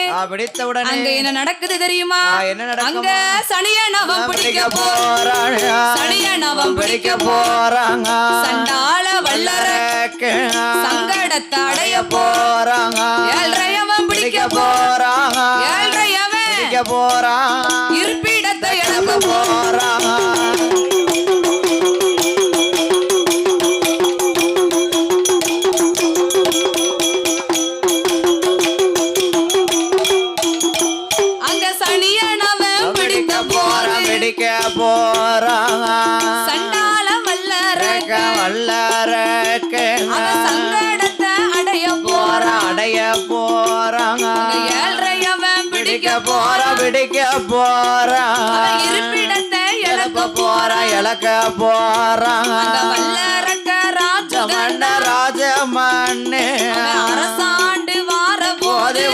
அங்க என்ன நடக்குது தெரியுமா என்ன நடக்குது அங்க சனியனவன் பிடிக்க போறாங்க சனியனவன் பிடிக்க போறாங்க சண்டாள வல்லரக்க சங்கடத்தை அடைய போறாங்க ஏழ்றையவன் பிடிக்க போறாங்க ஏழ்றையவன் பிடிக்க போறாங்க இருப்பிடத்தை இழக்க போறாங்க அங்க சனியனவன் பிடிக்க போறாங்க சண்டாள வல்லரக்க அவன் சங்கடத்தை அடைய போறாங்க ஏழ்றையவன் பிடிக்க பிடிக்க போறாங்க இருப்பிடத்தை இழக்க இழக்க போறாங்க வல்லரக்க ராஜமன்ன ராஜமண்ணு அரசாண்டு வார போது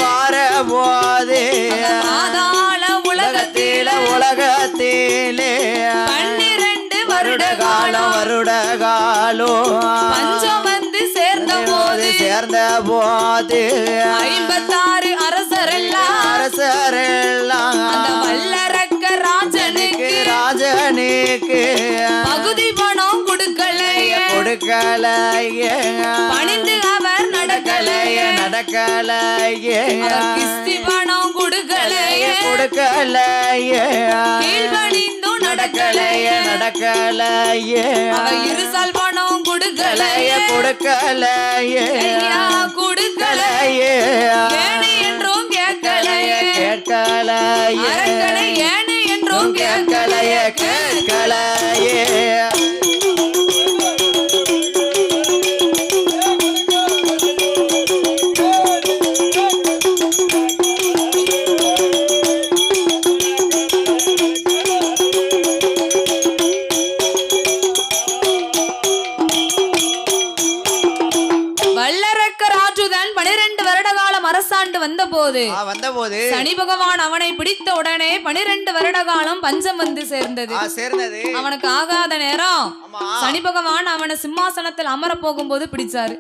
பாதாள உலகத்தில 12 வருட காலம் பஞ்சம் வந்து சேர்ந்த போது 56 அரசரெல்லாம் அந்த வல்லரக்க ராஜனுக்கு பகுதி பணம் கொடுக்கலையே பணிந்து அவர் நடக்கலையே கிஸ்தி பணம் கொடுக்கலையே கீழ்பணிந்தும் நடக்கலையே அவர் இருசால் பணம் கொடுக்கலையே ஐயா கொடுக்கலையே ஏனு என்றும் கேட்கலையே அரக்கனை ஏனு என்றும் கேட்கலையே வல்லரக்க ராஜுதன் 12 வருட காலம் அரசாண்டு வந்தபோது சனி பகவான் அவனை பிடித்த உடனே 12 வருட காலம் பஞ்சம் வந்து சேர்ந்தது அவனுக்கு ஆகாத நேரம் சனி பகவான் அவனை சிம்மாசனத்தில் அமர போகும்போது பிடிச்சாரு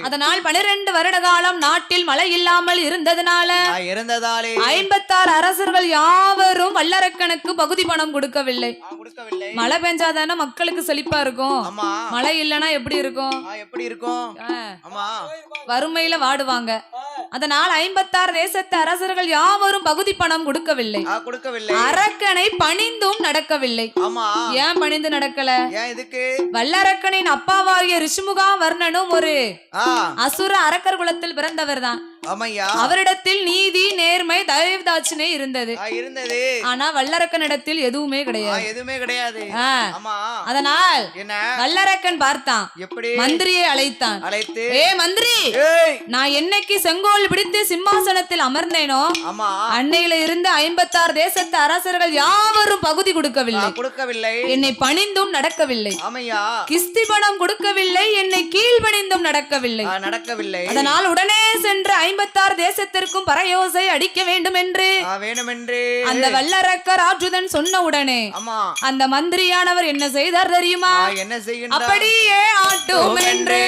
அதனால் 12 வருட காலம் நாட்டில் மழை இல்லாமல் இருந்ததுனால 56 அரசர்கள் யாவரும் யாவரும் வல்லரக்கனுக்கு பகுதி பணம் கொடுக்கவில்லை. மழை பெஞ்சாதானே மக்களுக்கு செழிப்பா இருக்கும். மழை இல்லைன்னா எப்படி இருக்கும்? வறுமையில வாடுவாங்க. அதனால் 56 தேசத்து அரசர்கள் யாவரும் பகுதி பணம் கொடுக்கவில்லை. அரக்கனை பணிந்தும் நடக்கவில்லை. ஏன் பணிந்து நடக்கல? வல்லரக்கனின் அப்பாவாகிய ரிஷிமுகா வர்ணனும் ஒரு அசுர அரக்கர் குலத்தில் பிறந்தவர் தான். அவரிடத்தில் நீதி, நேர்மை, தயவுதாட்சிணை இருந்தது. ஆனா வல்லரக்கனிடத்தில் எதுவுமே கிடையாது. அதனால் வல்லரக்கன் பார்த்தான், மந்திரியை அழைத்தான். ஏ மந்திரி, நான் என்னைக்கு செங்கோல் பிடித்து சிம்மாசனத்தில் அமர்ந்தேனோ அன்னையில இருந்து 56 தேசத்து அரசர்கள் யாவரும் பகுதி கொடுக்கவில்லை. என்னை பணிந்தும் நடக்கவில்லை. கிஸ்தி பணம் கொடுக்கவில்லை. என்னை கீழ்பணிந்தும் நடக்கவில்லை. அதனால் உடனே சென்று 56 தேசத்திற்கும் பறையோசை அடிக்க வேண்டும் என்று அந்த வல்லரக்கர் ஆற்றுதன் சொன்ன உடனே அந்த மந்திரியானவர் என்ன செய்தார் தெரியுமா? அப்படியே ஆட்டும் என்று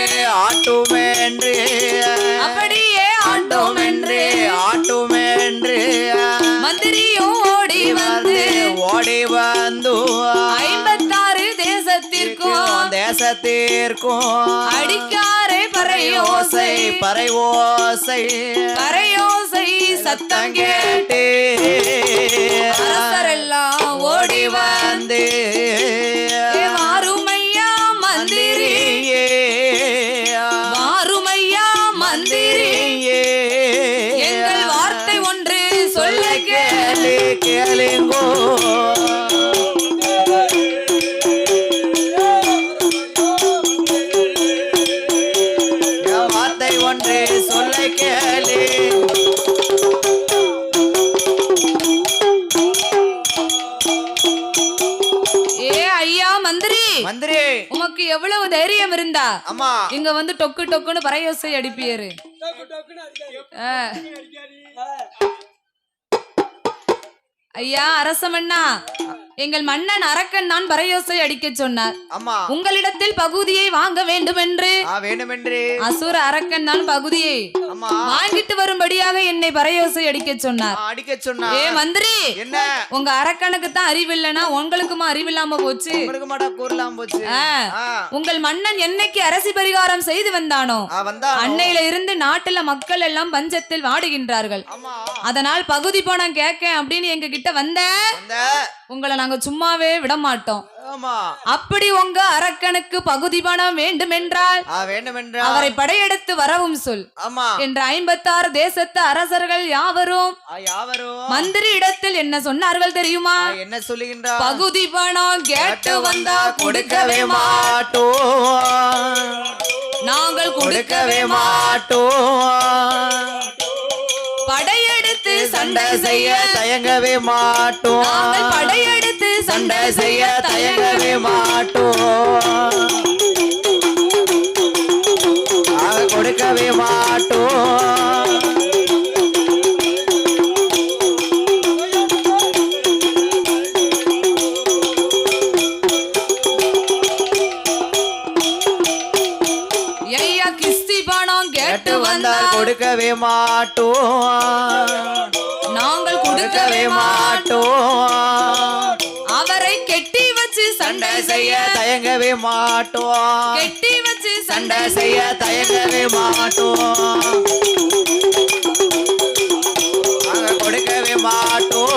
மந்திரியும் ஓடி வந்து 56 தேசத்திற்கும் அடிக்காரே பறையோசை சத்தம் கேட்டு அரசரெல்லாம் ஓடி வந்து வாருமையா மந்திரியே, எங்கள் வார்த்தை ஒன்று சொல்ல கேளுங்கோ. மந்திரி, உமக்கு எவ்வளவு தைரியம் இருந்தா இங்க வந்து டொக்கு டொக்குன்னு பறையோசை அடிப்பியரு. ஐயா அரசமன்னா, எங்கள் மன்னன் அரக்கன் தான் பறையோசை அடிக்க சொன்னார். உங்களிடத்தில் பகுதியை வாங்க வேண்டும் என்று அசுர அரக்கன் தான் பகுதியை வாங்கிட்டு வரும்படியாக என்னை பறையோசை அடிக்க சொன்னார். ஏ மந்திரி, உங்க அரக்கனுக்கு தான் அறிவில்லைன்னா உங்களுக்குமா அறிவில்லாம போச்சு? உங்கள் மன்னன் என்னைக்கு அரசி பரிகாரம் செய்து வந்தானோ அன்னையில இருந்து நாட்டுல மக்கள் எல்லாம் பஞ்சத்தில் வாடுகின்றார்கள். அதனால் பகுதி பணம் கேட்க அப்படின்னு எங்க கிட்ட வந்த உங்களை நாங்க சும்மாவே விட மாட்டோம். அப்படி உங்க அரக்கனுக்கு பகுதி பணம் வேண்டும் என்றால் அவரை படையெடுத்து வரவும் சொல் என்ற 56 தேசத்து அரசர்கள் யாவரும் மந்திரி இடத்தில் என்ன சொன்னார்கள் தெரியுமா? என்ன சொல்லுகின்றார்? பகுதி பணம் கேட்டு வந்தா கொடுக்கவே மாட்டோம், நாங்கள் கொடுக்கவே மாட்டோம். படையெடுத்து சண்டை செய்ய தயங்கவே மாட்டோம், படையெடுத்து சண்டை செய்ய தயங்கவே மாட்டோம், கொடுக்கவே மாட்டோம். ஐயா கிஸ்தி பணம் கேட்டு வந்தால் கொடுக்கவே மாட்டோம், நாங்கள் கொடுக்கவே மாட்டோம். அவரை கெட்டி வச்சு சண்டை செய்ய தயங்கவே மாட்டோம், கெட்டி வச்சு சண்டை செய்ய தயங்கவே மாட்டோம், கொடுக்கவே மாட்டோம்.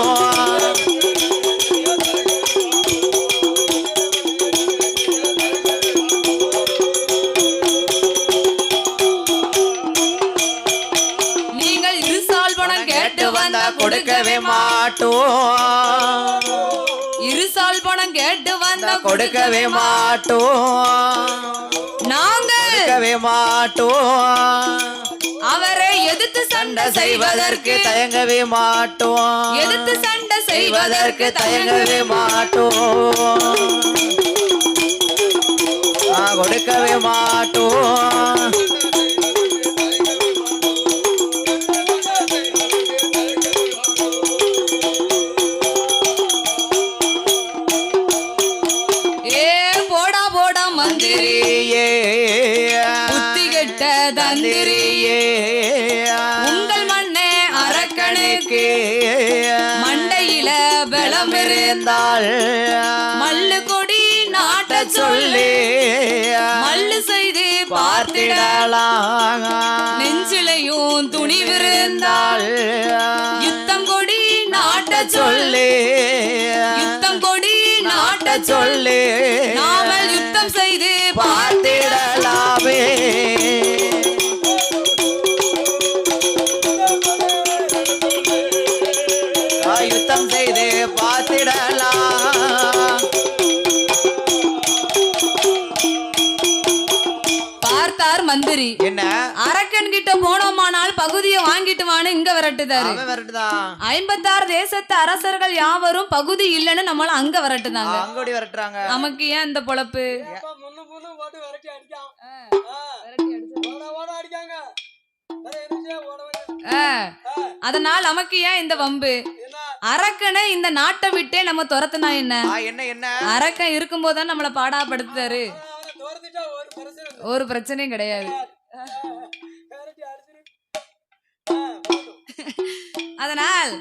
கொடுக்கவே மாட்டோம், இருசால் பணம் கேட்டு வந்த கொடுக்கவே மாட்டோம், நாங்கள் கொடுக்கவே மாட்டோம். அவரை எதிர்த்து சண்டை செய்வதற்கு தயங்கவே மாட்டோம், எதிர்த்து சண்டை செய்வதற்கு தயங்கவே மாட்டோம், கொடுக்கவே மாட்டோம். தந்திரியே, உங்கள் மண்ணே அரக்கனுக்கு மண்டையில பலம் இருந்தால் மல்லு கொடி நாட்ட சொல்லி மல்லு செய்து பார்த்திடலாம் நெஞ்சிலையும் துணிவிருந்தால் யுத்தம் கொடி நாட்ட சொல்லி யுத்தம் கொடி நாட்ட சொல்லி நாமல் யுத்தம் செய்து பார்த்திடலாமே யுத்தம் செய்து பார்த்திடலாம் பார்த்தார் மந்திரி என்ன அரக்கன் கிட்ட போனோமானால் பகுதியை வாங்கிட்டு வான்னு இங்க விரட்டுதாரு அவன் விரட்டுதான் 56 தேசத்து அரசர்கள் யாவரும் பகுதி இல்லன்னு நம்மள அங்க விரட்டுதாங்க அங்கோடி விரட்டுறாங்க நமக்கு ஏன் இந்த பொழப்பு அதனால் நமக்கு ஏன் இந்த வம்பு அரக்கனை இந்த நாட்டை விட்டே நம்ம துரத்துனா என்ன என்ன என்ன அரக்கன் இருக்கும் போதுதான் நம்மள பாடாப்படுத்தாரு ஒரு பிரச்சனையும் கிடையாது அதனால்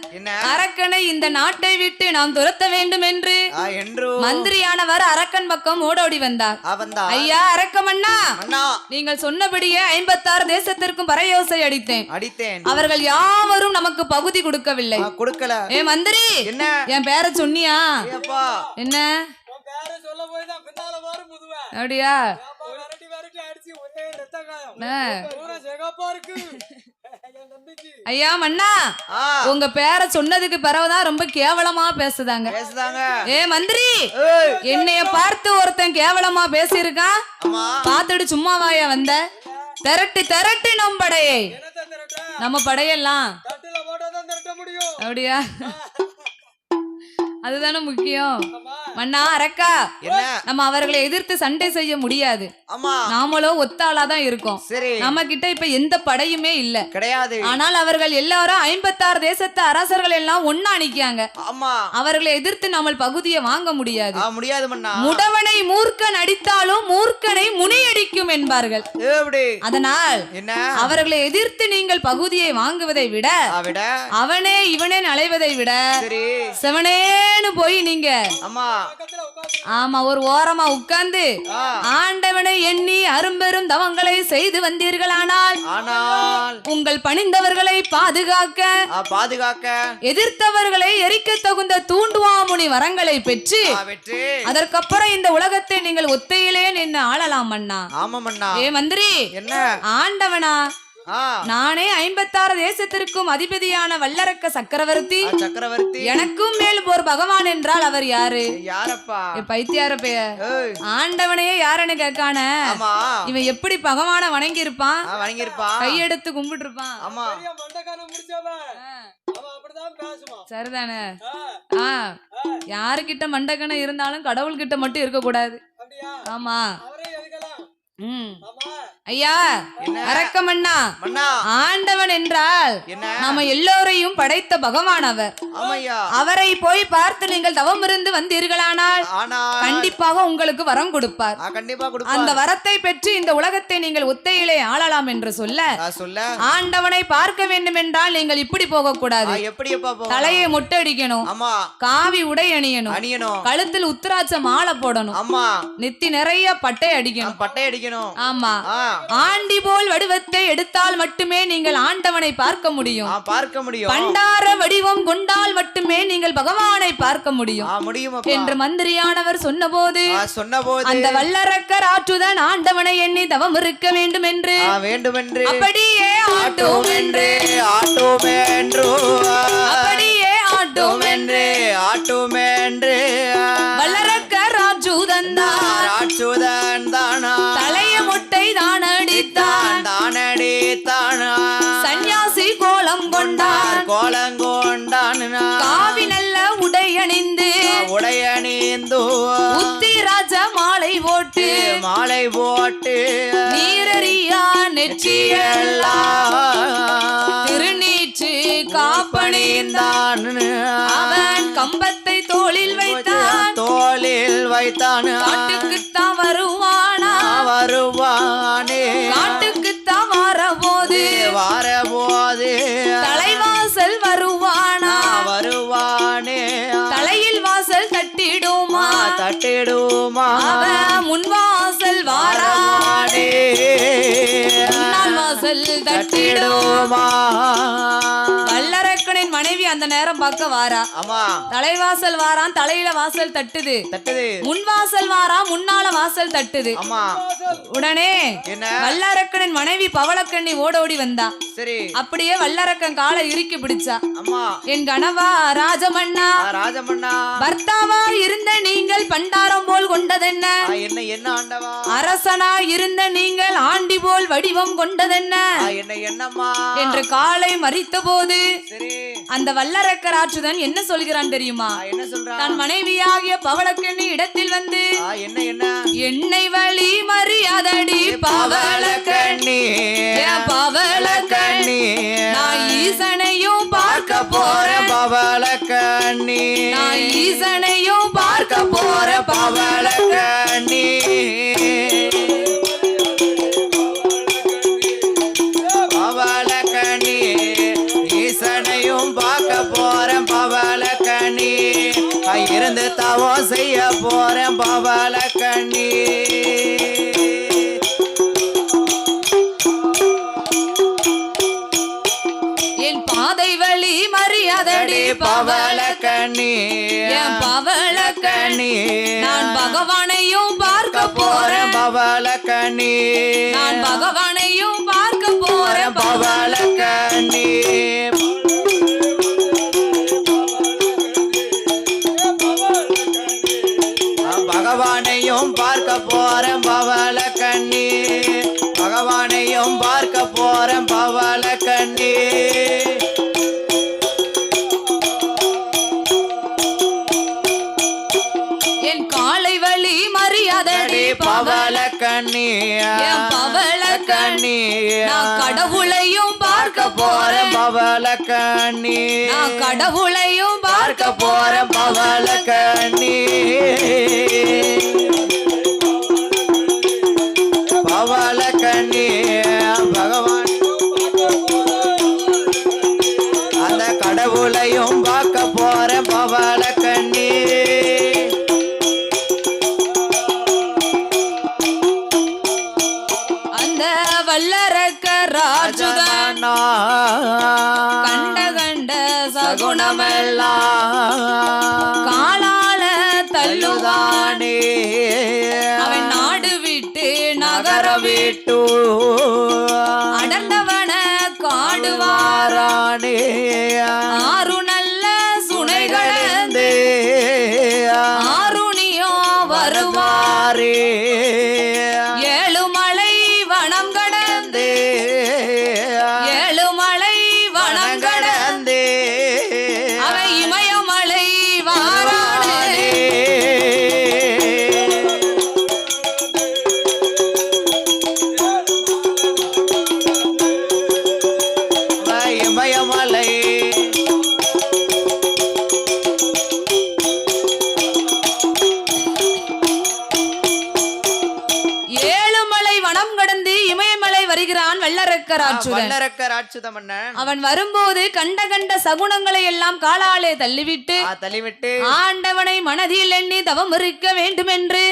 அரக்கனை இந்த நாட்டை விட்டு நாம் துரத்த வேண்டும் என்று மந்திரியானவர் அரக்கன் பக்கம் ஓடோடி வந்தார் ஐயா அரக்கமண்ணா நீங்கள் சொன்னபடியே 56 தேசத்திற்கும் பறையோசை அடித்தேன் அவர்கள் யாவரும் நமக்கு பகுதி கொடுக்கவில்லை ஏ மந்திரி என் பேரை சொன்னியா என்ன அப்படியா ஐயா மன்னா உங்க பேரை சொன்னதுக்கு பிறகுதான் ரொம்ப கேவலமா பேசுதாங்க ஏ மந்திரி என்னைய பார்த்து ஒருத்தன் கேவலமா பேசியிருக்கான் பார்த்துட்டு சும்மாவாயா வந்த திரட்டு திரட்டு நம் படையை நம்ம படையெல்லாம் அப்படியா அதுதானே முக்கியம் மன்னா அரக்கா நம்ம அவர்களை எதிர்த்து சண்டை செய்ய முடியாது நாமளும் ஒத்தாளாதான் இருக்கோம் நம்ம கிட்ட இப்ப எந்த படையுமே இல்ல கிடையாது ஆனால் அவர்கள் எல்லாரும் 56 தேசத்து அரசர்கள் எல்லாம் ஒன்னா நிக்காங்க அவர்களை எதிர்த்து நம்ம பகுதியை வாங்க முடியாது முடவனை மூர்க்கன் அடித்தாலும் மூர்க்கனை முனியடிக்கும் என்பார்கள் அதனால் அவர்களை எதிர்த்து நீங்கள் பகுதியை வாங்குவதை விட அவனே இவனே அலைவதை விட சிவனேன்னு போய் நீங்க ஆமா ஒரு ஓரமா உட்கார்ந்து ஆண்டவனை எண்ணி அரும்பெரும் தவங்களை செய்து வந்தீர்களானால் உங்கள் பணிந்தவர்களை பாதுகாக்க எதிர்த்தவர்களை எரிக்க தகுந்த தூண்டுவாமுனி வரங்களை பெற்று அதற்கப்புறம் இந்த உலகத்தை நீங்கள் ஒத்தையிலே நின்று ஆளலாம் மன்னா ஏ மந்திரி ஆண்டவனா நானே 56 தேசத்திற்கும் அதிபதியான வல்லரக்க சக்கரவர்த்தி எனக்கும் மேல் ஒரு பகவான் என்றால் அவர் யாரு பைத்தியார பெயர் ஆண்டவனையே யாருன்னு கேட்கான இவன் எப்படி பகவான வணங்கி இருப்பான் கையெடுத்து கும்பிட்டு இருப்பான் சரிதானே யாருக்கிட்ட மண்டகனம் இருந்தாலும் கடவுள் கிட்ட மட்டும் இருக்க கூடாது ஆமா ஐயா அரக்கமண்ணா ஆண்டவன் என்றால் நாம எல்லோரையும் படைத்த பகவான் அவர் அவரை போய் பார்த்து நீங்கள் தவம் இருந்து வந்தீர்களானால் கண்டிப்பாக உங்களுக்கு வரம் கொடுப்பார் அந்த வரத்தை பெற்று இந்த உலகத்தை நீங்கள் ஒத்தையிலே ஆளலாம் என்று சொல்ல ஆண்டவனை பார்க்க வேண்டும் என்றால் நீங்கள் இப்படி போக கூடாது தலையை மொட்டடிக்கணும் காவி உடை அணியணும் கழுத்தில் உத்திராட்ச மாலை போடணும் நெத்தி நிறைய பட்டை அடிக்கணும் ஆமா ஆண்டி போல் வடிவத்தை எடுத்தால் மட்டுமே நீங்கள் ஆண்டவனை பார்க்க முடியும் பண்டார வடிவம் கொண்டால் மட்டுமே நீங்கள் பகவானை பார்க்க முடியும் என்று மந்திரியானவர் சொன்னபோது அந்த வல்லரக்கர் ஆற்றுதான் ஆண்டவனை எண்ணி தவம் இருக்க வேண்டும் என்று அப்படியே ஆட்டோம் என்று வல்லரக்கர் ராஜூதன் தலைய முட்டை தான் அடித்தான் சன்னியாசி கோலம் கொண்டான் காவி நல்ல உடையணிந்து உத்திராஜ மாலை போட்டு நீரறியா நெற்றியெல்லாம் திருநீற்று காப்பணிந்தான் அவன் கம்பத்தை தோளில் வைத்தான் காட்டுக்குத்தான் காட்டுக்குத்தான் வரபோது தலைவாசல் வருவானே தட்டிடுமா தட்டிடுமா அவ முன்வாசல் வாரானே முன்னால் வாசல் தட்டிடுமா வல்லரக்கனின் மனைவி அந்த நேரம் பார்க்க வாரா ஆமா தலைவாசல் வாரான் தலையில வாசல் தட்டுது முன்வாசல் வாரா முன்னால வாசல் தட்டுது ஆமா உடனே என்ன வல்லரக்கனின் மனைவி பவளக்கண்ணி ஓடோடி வந்தா சரி அப்படியே வல்லரக்கன் காலை இறுக்கி பிடிச்சா அம்மா என் கணவா ராஜமன்னா ராஜமன்னா பர்த்தாவா இருந்த நீங்கள் பண்டாரம் போல் கொண்டதென்ன என்ன என்ன ஆண்டவா அரசனா இருந்த நீங்கள் ஆண்டி போல் வடிவம் கொண்டதென்ன என்ன என்னம்மா என்று காலை மறித்த போது சரி அந்த வல்லரக்க ராட்சுதன் என்ன சொல்கிறான் தெரியுமா என்ன சொல்றான் தன் மனைவியாகிய பவளக்கண்ணி இடத்தில் வந்து என்ன என்ன என்னை வழி மறியாதடி பவளக்கண்ணி பவளக்கண்ணி நான் ஈசனையும் பார்க்க போறேன் பவளக்கண்ணி நான் ஈசனையும் பார்க்க போறேன் பவளக்கண்ணி பவளக்கண்ணி ஈசனையும் பார்க்க போறேன் பவளக்கண்ணி இருந்து தவம் செய்ய போறேன் பவளக்கண்ணி என் பாதை வழி மறியாதடி பவளக்கண்ணி என் பவளக்கண்ணி நான் பகவானையும் பார்க்க போறேன் பவளக்கண்ணி நான் பகவானையும் பார்க்க போறேன் பவளக்கண்ணி பகவானையும் பார்க்க போறேன் பவளக்கண்ணி பகவானையும் பார்க்க போறேன் பவளக்கண்ணி என் காலை வழி மறியாதடி பவளக்கண்ணி என் பவளக்கண்ணி நான் கடவுளையும் பார்க்க போறேன் பவளக்கண்ணி நான் கடவுளையும் பார்க்க போறேன் பவளக்கண்ணி பவளக்கண்ணி பகவான் அந்த கடவுளையும் பார்க்க போறேன் பவளக்கண்ணி அந்த வல்லரக்க ராஜுதான் கண்ட கண்ட சகுனமெல்லாம் காலால தள்ளுதானே அவன் நாடு விட்டு நகர விட்டு அடர்ந்தவன காடுவாரானே ஆறு நல்ல சுனைகளந்து ஆருணியோ வருவாரே ஏழுமலை வனம் கடந்து ஏழுமலை வனம் கடந்து அவை இமயமலை வாரானே இமயமலை ஏழுமலை வனம் கடந்து இமயமலை வருகிறான் வல்லரக்க ராட்சுதன் அவன் வரும்போது கண்ட கண்ட சகுனங்களை எல்லாம் காலாலே தள்ளிவிட்டு ஆண்டவனை மனதில் எண்ணி தவம் இருக்க வேண்டுமென்று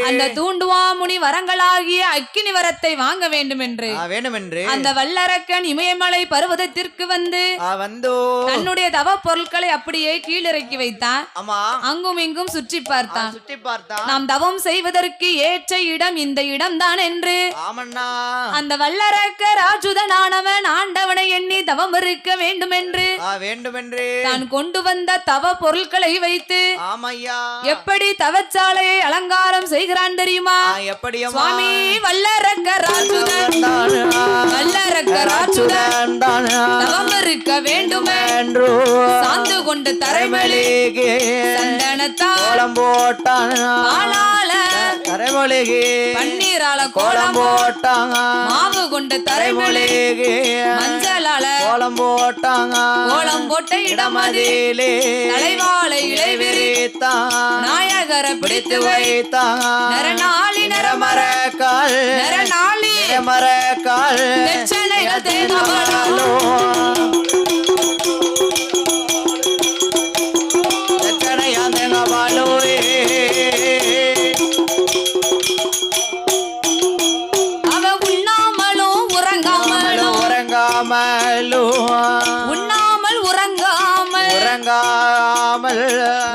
அந்த தூண்டுவாமுனி வரங்களாகிய அக்கினி வரத்தை வாங்க வேண்டுமென்று அந்த வல்லரக்கன் இமயமலை பர்வதத்திற்கு வந்து தன்னுடைய தவ பொருட்களை அப்படியே கீழிறக்கி வைத்தான் அங்கும் இங்கும் சுற்றி பார்த்தான் நாம் தவம் செய்வதற்கு ஏற்ற இடம் இந்த இடம் தான் என்று அந்த வல்லரக்க ராஜுதனானவன் ஆண்டவனை எண்ணி தவம் இருக்க வேண்டுமென்று தான் கொண்டு வந்த தவ பொருட்களை வைத்து எப்படி தவச்சாலையை அலங்காரம் செய்கிறான் தெரியுமா சுவாமி வல்லரக்க ராஜுதன் வல்லரக்க ராஜுதன் தவம் இருக்க வேண்டுமே சாந்து கொண்டு தரைமலிகே சந்தனத்தால் பாலால பன்னீரால கோலம் போட்டாங்க மாவு கொண்டு தரைமலிகே மஞ்சளால கோலம் போட்டாங்க கோலம் போட்ட இடமதிலே தலைவாழை இலை விரித்தான் நாயகரை பிடித்து வைத்தாங்க நரநாளி நரமரக்கால் நரநாளி மரக்கால் தெச்சனைகள் தேங்கவளாலோ தெச்சனையா தேங்கவளாலோ மறக்காமல்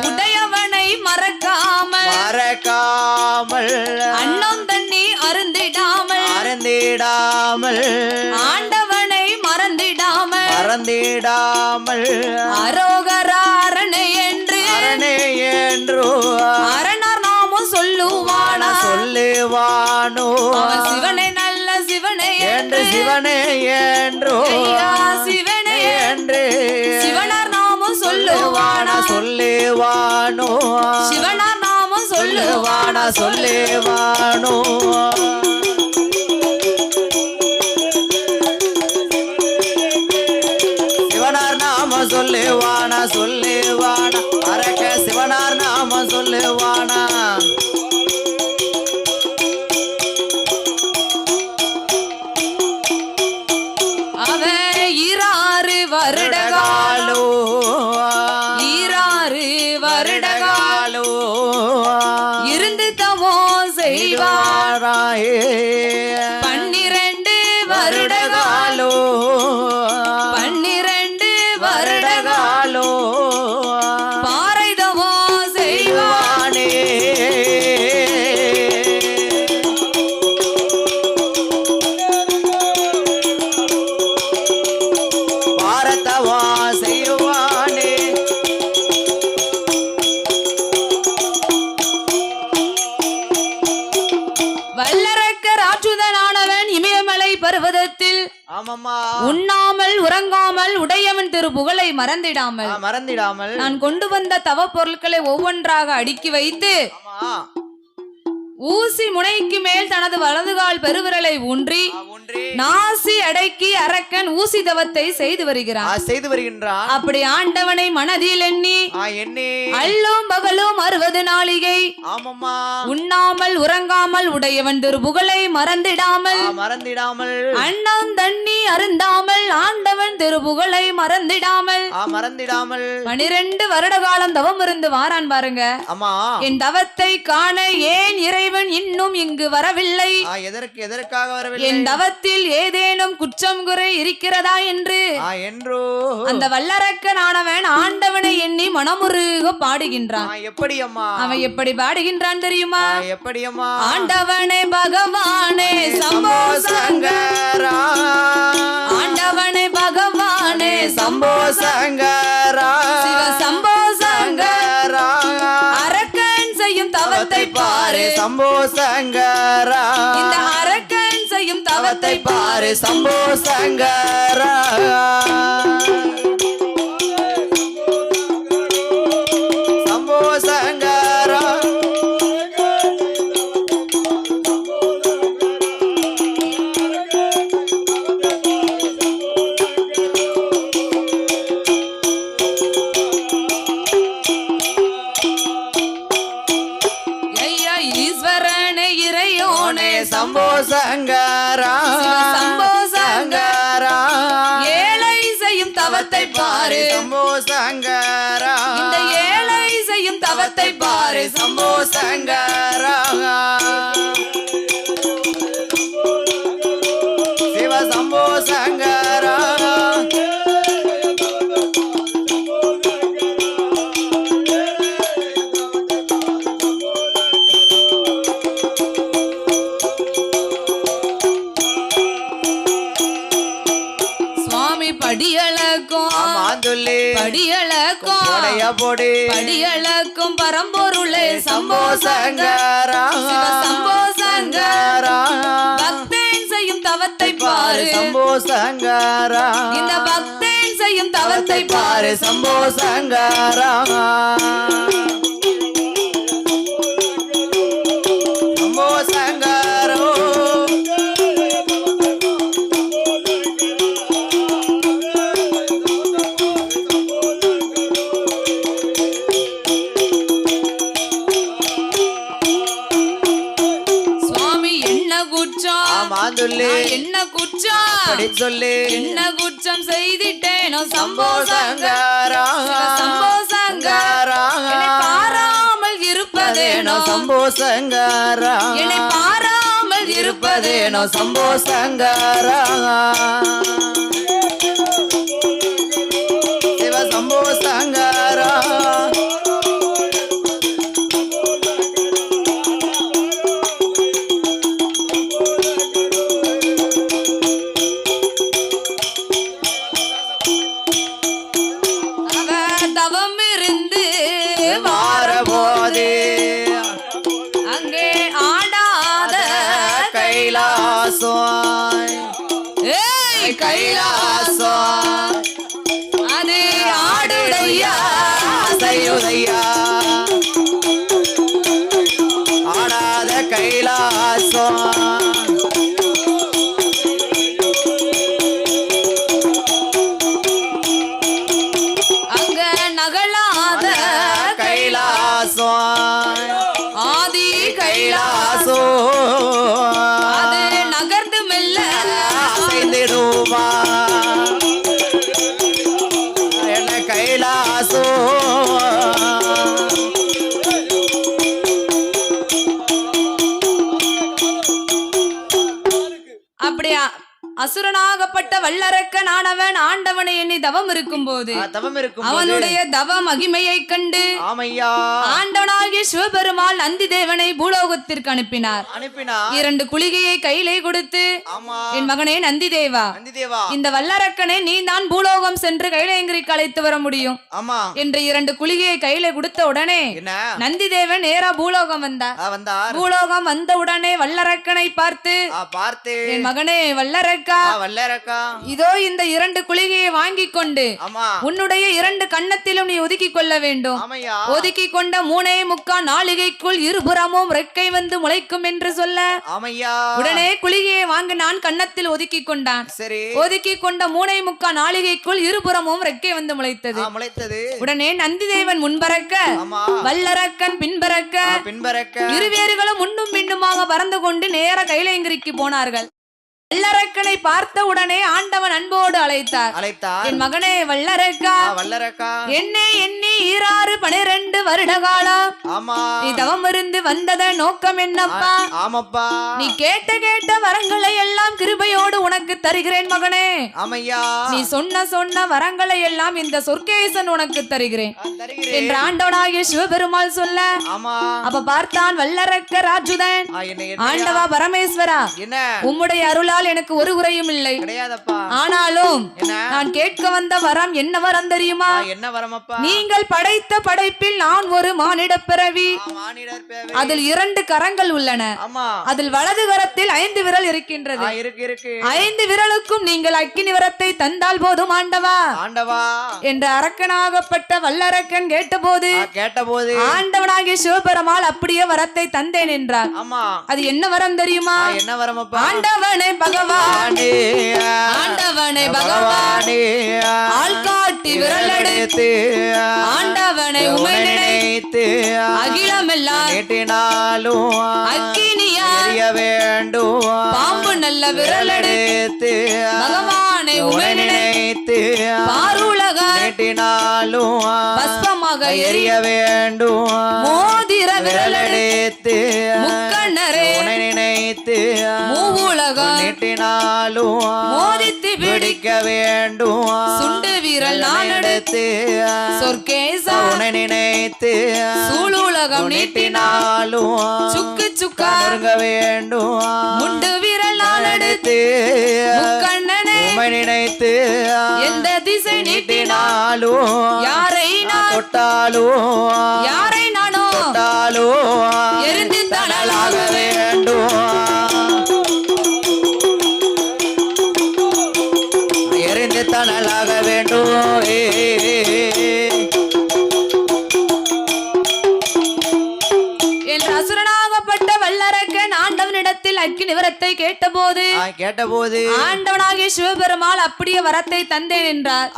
உடையவனை மறக்காமல் அன்னம் தண்ணி அருந்திடாமல் ஆண்டவனை மறந்திடாமல் அரோகரா அரணை என்று அரணர் நாமும் சொல்லுவானோ அவன் சிவனை நல்ல சிவனை என்று சிவனே என்று சிவனார் நாமும் சொல்லுவானோ சிவனார் நாமும் சொல்லுவானோ சிவனார் நாம சொல்லுவானா அரக்க சிவனார் நாம சொல்லுவானா அவன் 2 வருடகாலோ 2 வருடகாலோ இருந்து தவோ செய்வாராயே 12 வருடகாலோ 12 வருடகாலோ பாறை தவோ செய்வானே பாரதவா செய்வானே வல்லரக்கர் ஆற்றுதனானவன் இமயமலை பர்வதத்தில் உண்ணாமல் உறங்காமல் உடையவன் திரு புகழை மறந்திடாமல் நான் கொண்டு வந்த தவ பொருட்களை ஒவ்வொன்றாக அடுக்கி வைத்து ஊசி முனைக்கு மேல் தனது வலதுகால் பெருவிரலை ஊன்றி நாசி அடக்கி அரக்கன் ஊசி தவத்தை செய்து வருகிறான் அப்படி ஆண்டவனை மனதில் எண்ணி அல்லும் பகலும் 60 நாளிகை உண்ணாமல் உறங்காமல் உடையவன் திரு புகழை மறந்திடாமல் அன்னம் தண்ணி அருந்தாமல் ஆண்டவன் திரு புகழை மறந்திடாமல் 12 வருட காலம் தவம் இருந்து வாரான் பாருங்க. என் தவத்தை காண ஏன் இறைவன் இன்னும் இங்கு வரவில்லை? எதற்காக வரவில்லை? என் தவத்தில் ஏதேனும் குற்றம் குறை இருக்கிறதா என்று அந்த வல்லரக்கனானவன் ஆண்டவனை எண்ணி மனமுருக பாடுகின்றான். எப்படி அம்மா? அவன் எப்படி பாடுகின்றான் தெரியுமா? எப்படி அம்மா? ஆண்டவனே பகவானே சம்போ சங்கரா, ஆண்டவனே பகவானே சம்போ சங்கரா, சிவ சம்போ சங்கரா, அரக்கன் செய்யும் தவத்தை பாரு சம்போ சங்கரா, இந்த அரக்கன் செய்யும் தவத்தை பாரு சம்போ சங்கரா, சம்போ சங்கரா, சம்போ சங்கரா, சம்போ சங்கரா, ஏழை செய்யும் தவத்தை பாரு சம்போ சங்கரா, இந்த ஏழை செய்யும் தவத்தை பாரு சம்போ சங்கரா, சிவ சம்போ சங்கரா, படியளக்கும் பரம்பொருளே சம்போ சங்கரா, சம்போ சங்கரா, பக்தன் செய்யும் தவத்தை பாரு சம்போ சங்கரா, இந்த பக்தன் செய்யும் தவத்தை பாரு சம்போ சங்கரா, சம்போ சங்கரோ, என்ன குற்றம் சொல்லு, என்ன குற்றம் செய்திட்டேனோ சம்போ சங்கரா, சம்போ சங்கரா, பாராமல் இருப்பதேனோ சம்போ சங்கரா, என்னை பாராமல் இருப்பதேனோ சம்போ சங்கரா, சிவ சம்போ சங்கரா, கைலாசம் அது ஆடுதையா செய்யுதையா ஆடாத கைலாசம் அங்க நகலாத கைலாசம் ஆதி கைலாசம் கைலாசம் அது நகர்ந்து மெல்ல அசைந்திடுமா என்ன கைலாசம் அப்படியா அசுரனாகப்பட்ட வல்லரக்கன் ஆனவன் ஆண்டவனை எண்ணி தவம் இருக்கும்போது தவம் இருக்கும் அவனுடைய தவ மகிமையை கண்டு ஆமையா ஆண்டவனாகிய சிவபெருமாள் நந்தி தேவனை பூலோகத்திற்கு அனுப்பினார். அனுப்பினார் 2 குளிகையை கையிலே கொடுத்து, ஆமா என் மகனே நந்தி தேவா, நந்தி தேவா இந்த வல்லரக்கனை நீ தான் பூலோகம் சென்று கைலேங்கிரிக்கு அழைத்து வர முடியும் ஆமா என்று 2 குளிகையை கையில கொடுத்த உடனே என்ன நந்தி தேவன் நேரா பூலோகம் வந்தார். வந்தார் பூலோகம் வந்த உடனே வல்லரக்கனை பார்த்து, பார்த்து என் மகனே வல்லரக்கா, வல்லரக்கா இதோ இந்த 2 குளிகையை வாங்கி கொண்டு ஆமா உன்னுடைய 2 கன்னத்திலும் நீ ஒதுக்கி கொள்ள வேண்டும். ஆமையா ஒதுக்கி கொண்ட 3.75 நாளிகைக்குள் இருபுறமும் ரெக்கை வந்து முளைக்கும் என்று சொல்ல, ஆமையா உடனே குளிகையை வாங்கி நான் கன்னத்தில் ஒதுக்கி கொண்டான். சரி ஒதுக்கி கொண்ட 3.75 நாளிகைக்குள் இருபுறமும் ரெக்கை வந்து முளைத்தது. முளைத்தது உடனே நந்திதேவன் முன்பறக்க, ஆமா வல்லரக்கன் பின்பறக்க, பின்பறக்க இருவேறுகளும் முன்னும் பின்னுமாக பறந்து கொண்டு நேர கைலேங்கிரிக்கு போனார்கள். வல்லரக்கனை பார்த்த உடனே ஆண்டவன் அன்போடு அழைத்தார். என் மகனே வல்லரக்கா, வல்லரக்கா என்னே எண்ணி 12 வருட காலம் ஆமா நீ தவம் இருந்து வந்தத நோக்கம் என்னப்பா? ஆமாப்பா நீ கேட்ட வரங்களை எல்லாம் கிருபையோடு உனக்கு தருகிறேன் மகனே. ஆமையா நீ சொன்ன வரங்களை எல்லாம் இந்த சொர்க்கேசன் உனக்கு தருகிறேன் என்று ஆண்டவனாகிய சிவபெருமாள் சொல்ல, ஆமா அப்ப பார்த்தான் வல்லரக்க ராஜுதன், ஆண்டவா பரமேஸ்வரா, உம்முடைய அருளால் எனக்கு ஒரு குறையும் இல்லை. ஆனாலும் நான் கேட்க வந்த வரம் என்ன வரம் தெரியுமா? என்ன வரமப்பா? நீங்கள் படைத்த படைப்பில் நான் ஒரு மானிடப் பிறவி. அதில் 2 கரங்கள் உள்ளன. அதில் வலது கரத்தில் 5 விரல் இருக்கின்றது. 5 விரலுக்கும் நீங்கள் அக்கினி வரத்தை தந்தால் போதும் ஆண்டவா என்று அரக்கனாகப்பட்ட வல்லரக்கன் கேட்டபோது ஆண்டவனாகிய சிவபெருமாள் அப்படியே வரத்தை தந்தேன் என்றார். அது என்ன வரம் தெரியுமா? ஆண்டவனே பகவானே, ஆண்டவனே பகவானே, ஆள்காட்டி விரல் எடுத்து ஆண்டவனை உமை நினைத்து அகிலமெல்லாம் கேட்டினாலும் அக்கினியா வேண்டும். பாம்பு நல்ல விரல் எடுத்து பகவானை உமை நினைத்து பாருலக கேட்டினாலும் பஸ்பமாக எரிய வேண்டும். மோதிர விரல் எடுத்து முக்கண்ணரே நினைத்து மூவுலகம் நீட்டினாலும் மோதித்து பிடிக்க வேண்டும். சுண்டு வீரல் நான் எடுத்து சொர்க்கேசா உன்னை நினைத்து சூழுலகம் நீட்டினாலும் சுக்கு சுக்கா நெருங்க வேண்டும். முண்டு வீரல் நான் எடுத்து முக்கண்ணனே உம்மை நினைத்து எந்த திசை நீட்டினாலும் யாரை நான் தொட்டாலும் யாரை நானோ தொட்டாலும் எரிந்து தணலாக வேண்டும். எரிந்து தணலாக வேண்டும். என்று அசுரனாகப்பட்ட வல்லரக்கன் ஆண்டவனிடத்தில் அக்கினி வரத்தை கேட்டபோது ஆண்டவனாகிய சிவபெருமாள் அப்படியே வரத்தை தந்தேன் என்றார்.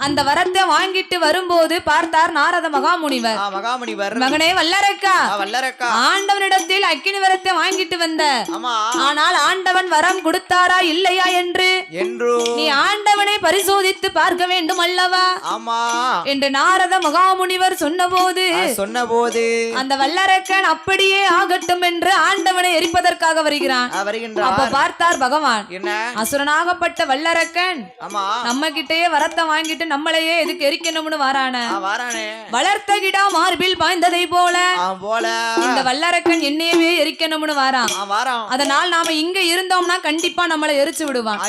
அந்த வரத்தை வாங்கிட்டு வரும்போது பார்த்தார் நாரத மகாமுனிவர். மகனே வல்லரக்கா, ஆண்டவனிடத்தில் அக்கினி வரத்தை வாங்கிட்டு வந்த, ஆனால் ஆண்டவன் வரம் கொடுத்தாரா இல்லையா என்று நீ ஆண்டவனை பரிசோதித்து பார்க்க வேண்டும் அல்லவா என்று நாரத மகாமுனிவர் சொன்னபோது அந்த வல்லரக்கன் அப்படியே ஆகட்டும் என்று ஆண்டவனை எரிப்பதற்காக வருகிறான். அப்ப பார்த்தார் பகவான், அசுரனாகப்பட்ட வல்லரக்கன் நம்ம கிட்டயே வரத்தை வாங்கிட்டு நம்மளையே எதுக்கு எரிக்கணும்னு வாரான. வளர்த்த கிடா மார்பில் பாய்ந்ததை போல இந்த வல்லரக்கன் என்னையவே எரிக்கணும்னு வாரான். அதனால் நாம இங்க இருந்தோம்னா கண்டிப்பா நம்மளை எரிச்சு விடுவான்.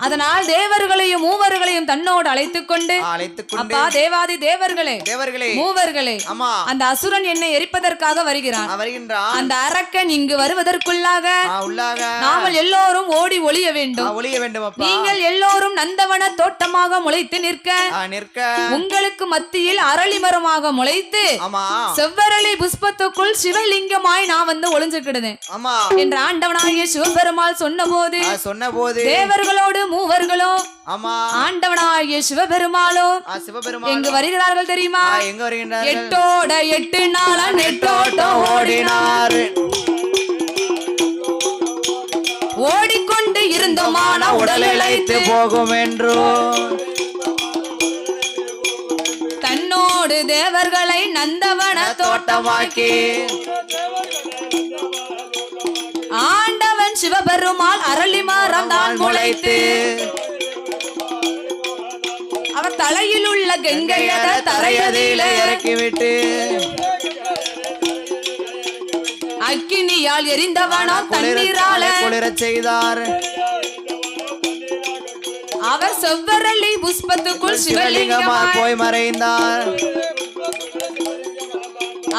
அதனால் தேவர்களையும் மூவர்களையும் தன்னோடு அழைத்துக் கொண்டு, அப்பா தேவாதி தேவர்களே மூவர்களே, அந்த அசுரன் என்னை எரிப்பதற்காக வருகிறான். அந்த அரக்கன் இங்கு வருவதற்குள்ளாக நான் தெரியாமல் எல்லோரும் ஓடி ஒளிய வேண்டும். ஒளிய வேண்டும் அப்பா. நீங்கள் எல்லோரும் நந்தவன தோட்டமாக முளைத்து நிற்க உங்களுக்கு மத்தியில் அரளி மரமாக முளைத்து செவ்வரளி புஷ்பத்துக்குள் சிவலிங்கமாய் நான் வந்து ஒளிஞ்சுக்கிடுதேன் என்று ஆண்டவனாகிய சிவபெருமாள் சொன்னபோது தேவர்களோடு மூவர்களும் ஆண்டவனாகிய சிவபெருமாளும் எங்கு வருகிறார்கள் தெரியுமா? எட்டோட 8 நாளா நெட்டோட்டம் ஓடினார். ஓடிக்கொண்டு இருந்தோமான உடல் இழைத்து போகும் என்று தன்னோடு தேவர்களை நந்தவன தோட்டமாக்கி ஆண்டவன் சிவபெருமாள் அரளி மரம் தான் முளைத்து அவர் தலையில் உள்ள கங்கையத தரையதிலே இறக்கிவிட்டு அக்கினியால் எரிந்தவனம் தண்ணீரால குளிரச் செய்தார். அவர் செவ்வரளி புஷ்பத்துக்குள் சிவலிங்கமாய் போய் மறைந்தார்.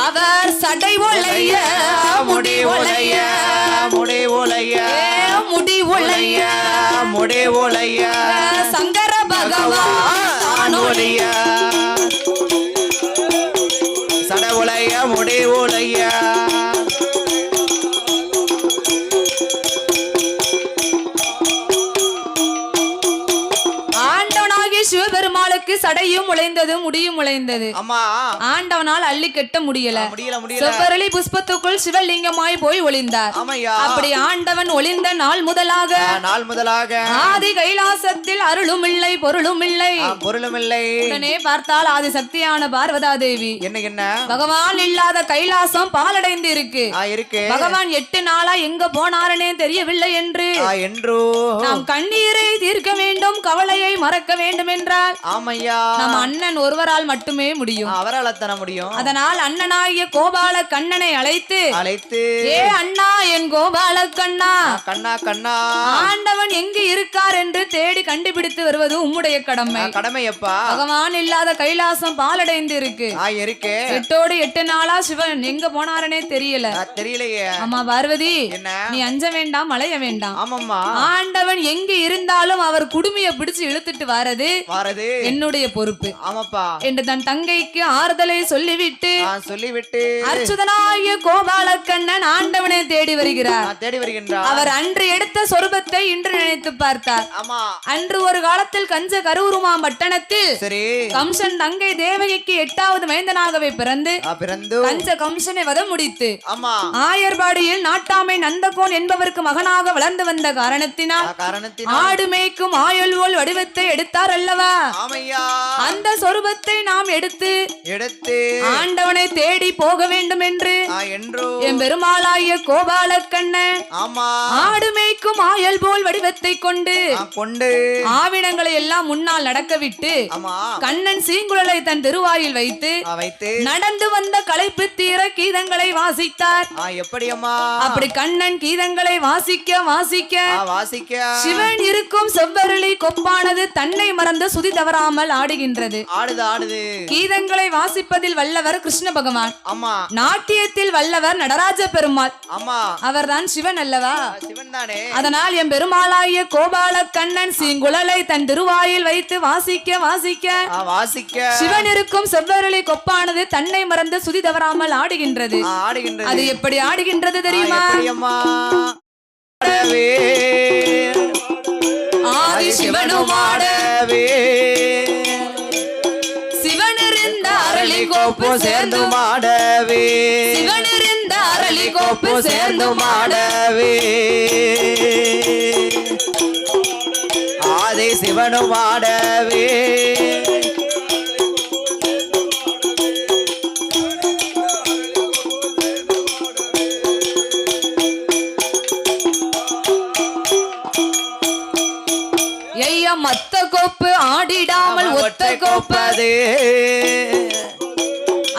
அவர் சடை ஒளைய முடி ஒளைய முடி ஒளைய முடி ஒளைய முடி ஒளைய சங்கர பகவான் ஒளிய சடை ஒளைய முடி ஒளைய சிவபெருமாளுக்கு சடையும் உழைந்தது முடியும் உழைந்தது. ஆண்டவனால் அள்ளி கட்ட முடியல. செவ்வரளி புஷ்பத்துக்குள் சிவலிங்கமாய் போய் ஒளிந்தார். அப்படி ஆண்டவன் ஒளிந்த நாள் முதலாக ஆதி கைலாசத்தில் அருளும் இல்லை பொருளும் இல்லை. உடனே பார்த்தால் ஆதி சக்தியான பார்வதா தேவி என்ன பகவான் இல்லாத கைலாசம் பாலடைந்து இருக்கு. பகவான் 8 நாளா எங்க போனாரனே தெரியவில்லை என்று நாம் கண்ணீரை தீர்க்க வேண்டும், கவலையை மறக்க வேண்டும் என்றால் நம் அண்ணன் ஒருவரால் மட்டுமே முடியும். அவரால் தர முடியும். அதனால் அண்ணனாகிய கோபால கண்ணனை அழைத்து ஏ அண்ணா என் கோபால கண்ணா கண்ணா கண்ணா ஆண்டவன் எங்கு இருக்கார் என்று தேடி கண்டுபிடித்து வருவது உம்முடைய கடமை. கடமையப்பா. பகவான் இல்லாத கைலாசம் பாலடைந்து இருக்கு. 8ஓடு 8 நாளா சிவன் எங்க போனாரனே தெரியலையே. ஆமா பார்வதி, நீ அஞ்ச வேண்டாம், மலைய வேண்டாம். ஆண்டவன் எங்கு இருந்தாலும் அவர் குடுமைய பிடிச்சு இழுத்துட்டு வாரது என்னுடைய பொறுப்பு என்று தன் தங்கைக்கு ஆறுதலை சொல்லிவிட்டு அர்ச்சுதனாகிய கோபாலக்கண்ணன் ஆண்டவனை தேடி வருகிறார். அவர் அன்று எடுத்த சொரூபத்தை இன்று நினைத்து பார்த்தார். அன்று ஒரு காலத்தில் கஞ்ச கரூருமா பட்டணத்தில் கம்சன் தங்கை தேவகிக்கு 8வது மைந்தனாகவே பிறந்து கஞ்ச கம்சனை வத முடித்து ஆயர்பாடியில் நாட்டாமை நந்தகோன் என்பவருக்கு மகனாக வளர்ந்து வந்த காரணத்தினால் ஆடு மேய்க்கும் ஆயுள் போல் வடிவத்தை எடுத்தார் அல்லவா. அந்த சொரூபத்தை நாம் எடுத்து ஆண்டவனை தேடி போக வேண்டும் என்று என் பெருமாளாகிய கோபாலக்கண்ணன் ஆடு மேய்க்கும் ஆயல் போல் வடிவத்தை கொண்டு ஆவிடங்களை எல்லாம் முன்னால் நடக்க விட்டு கண்ணன் சீங்குழலை தன் திருவாயில் வைத்து நடந்து வந்த களைப்பு தீர கீதங்களை வாசித்தார். அப்படி கண்ணன் கீதங்களை வாசிக்க வாசிக்க சிவன் இருக்கும் செவ்வரளி கொப்பானது தன்னை மறந்து சுதி தவறாமல் ஆடுகின்றது. கீதங்களை வாசிப்பதில் வல்லவர் கிருஷ்ண பகவான். நாட்டியத்தில் வல்லவர் நடராஜ பெருமாள். அவர்தான் சிவன் அல்லவா. அதனால் என் பெருமாளாகிய கோபால கண்ணன் சீங்குழலை தன் திருவாயில் வைத்து வாசிக்க வாசிக்க சிவன் இருக்கும் செவ்வரளி கொப்பானது தன்னை மறந்து சுதி தவறாமல் ஆடுகின்றது. அது எப்படி ஆடுகின்றது தெரியுமா? ஆதி சிவனும் ஆடவே சிவனிருந்த அரளி கோப்பு சேர்ந்து மாடவே சிவனிருந்த அரளி கோப்பு சேர்ந்து மாடவே ஆதி சிவனும் ஆடவே மத்த கோப்பு ஆடிடாமல் ஒத்த கோப்பது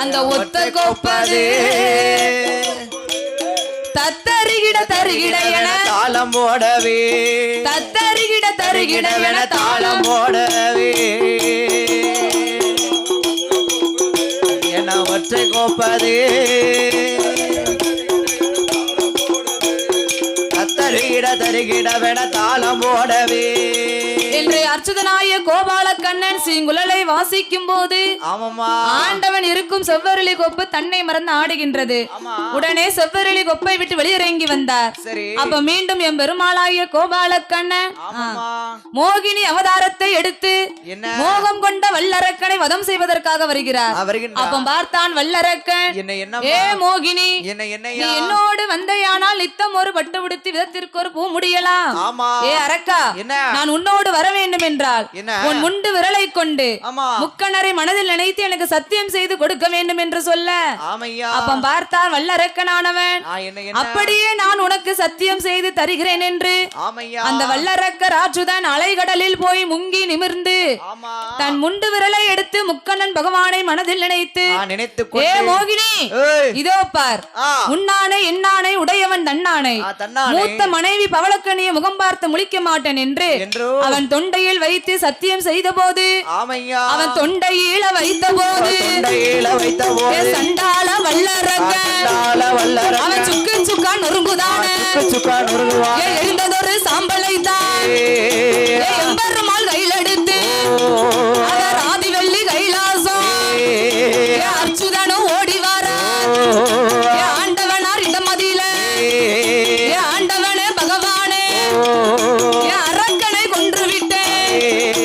அந்த ஒத்த கோப்பது தத்தருகிட தருகிட என தாளம் போடவே தத்தருகிட தருகிட என தாளம் போடவே என ஒற்றை கோப்பது தத்தருகிட தருகிடவென தாளம் போடவே என்று அர்ச்சுதனாய கோபால கண்ணன் சீங்குழலை வாசிக்கும் போது ஆமாமா ஆண்டவன் இருக்கும் செவ்வரளி கொப்பு தன்னை மறந்து ஆடுகின்றது. உடனே செவ்வரளி கொப்பை விட்டு வெளியிறங்கி வந்தார். சரி அப்ப மீண்டும் என் பெருமாளாய கோபால கண்ணன் மோகினி அவதாரத்தை எடுத்து என்ன மோகம் கொண்ட வல்லரக்கனை வதம் செய்வதற்காக வருகிறார். அப்ப பார்த்தான் வல்லரக்கன், ஏ மோகினி, நீ என்னோடு வந்தையானால் நித்தம் ஒரு பட்டு உடுத்தி விதத்திற்கு ஒரு பூ முடியலாம். ஏ அரக்கா, நான் உன்னோடு வர வேண்டும் என்றால் உன் முண்டு விரலை கொண்டு முக்கணரை மனதில் நினைத்து எனக்கு சத்தியம் செய்து கொடுக்க வேண்டும் என்று சொல்ல, அப்ப பார்த்தார் வல்லரக்கனானவன், அப்படியே நான் உனக்கு சத்தியம் செய்து தருகிறேன் என்று அந்த வல்லரக்க ராஜுதன் அலைகடலில் போய் முங்கி நிமிர்ந்து தன் முண்டு விரலை எடுத்து முக்கண்ணன் பகவானை மனதில் நினைத்து, ஏ மோகினி, இதோ பார், உன்னானை என்னானை உடையவன் தன்னானை, மூத்த மனைவி பவளக்கனிய முகம் பார்த்து முழிக்க மாட்டேன் என்று அவன் தொண்டையில் வைத்து சத்தியம் செய்த போது, அவன் தொண்டையில வைத்த போது சண்டால வல்லரக்கன் அவன் சுக்கு சுக்கா நொறுங்குதான எழுந்ததொரு சாம்பலை தான் எம்பெருமாள் கையில் எடுத்து அவர் ஆதிவெள்ளி கைலாசம் அர்ச்சுதனும் ஓடி வாரார். ஆண்டவனார் இந்த மதியில ஆண்டவனே பகவானே அரக்கனை கொன்று விட்டேன்,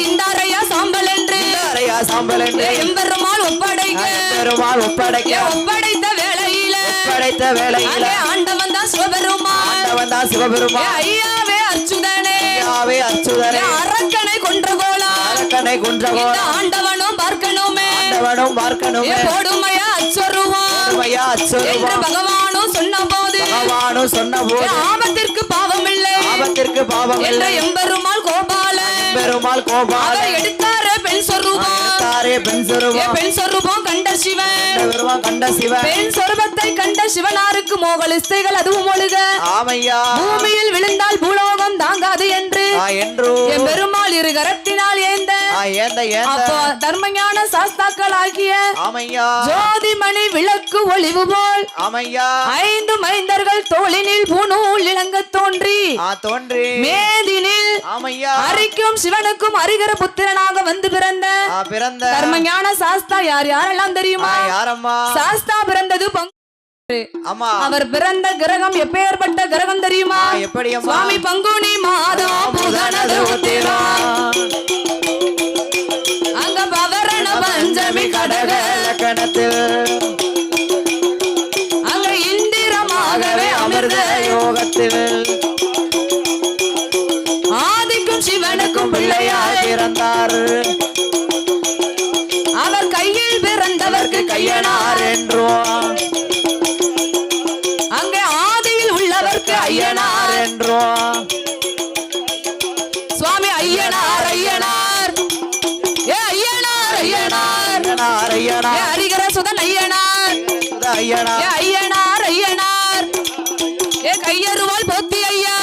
இந்தாரையா சாம்பல் என்று எம்பெருமாள் ஒப்படைத்த வேளையில ஆண்டவன் தான் சிவபெருமான், ஐயாவே அர்ச்சுதனே அரக்கனை கொன்ற கோலா ஆண்டவனும் பார்க்கணுமே போடுமையா அச்சொருவான் என்று பகவானும் சொன்ன போது ஆபத்திற்கு பாவம் இல்லை என்ற எம்பெருமாள் கோபால எடுத்தாரே பெண் சொரூபம் கண்ட சிவன் பெண் சொரூபத்தை கண்ட சிவனாருக்கு மோகலிஸ்தைகள் அதுவும் ஒழுக பூமியில் விழுந்தால் பூலோகம் தாங்காது என்று என் பெருமாள் இரு கரத்தினால் ஏந்த அப்போ தர்மஞான சாஸ்தாக்கள் ஆகிய ஜோதிமணி விளக்கு ஒளிவு போல் 5 மைந்தர்கள் தோளினில் பூநூல் இளங்க தோன்றி மேதினில் அரிக்கும் சிவனுக்கும் அரிகர புத்திரனாக வந்து பிறந்த தர்மஞான சாஸ்தா யாரெல்லாம் தெரியுமா? சாஸ்தா பிறந்தது அவர் பிறந்த கிரகம் எப்பேற்பட்ட கிரகம் தெரியுமா? சுவாமி பங்குனி மாதம் புதனது உத்திரம் அங்க பவரண பஞ்சமி கடக லக்கணத்தில் அங்க இந்திரமாகவே அமிர்த யோகத்தில் ஆதிக்கும் சிவனுக்கும் பிள்ளையாய் பிறந்தார். அவர் கையில் பிறந்தவர்க்கு கையனார் என்றோம், அங்கே ஆதியில் உள்ளவர்க்கு ஐயனார் என்றோம். சுவாமி ஐயனார் ஏ ஐயனார் ஹரிகர சுதன் ஐயனார் ஏ கையருவாள் போத்தி ஐயா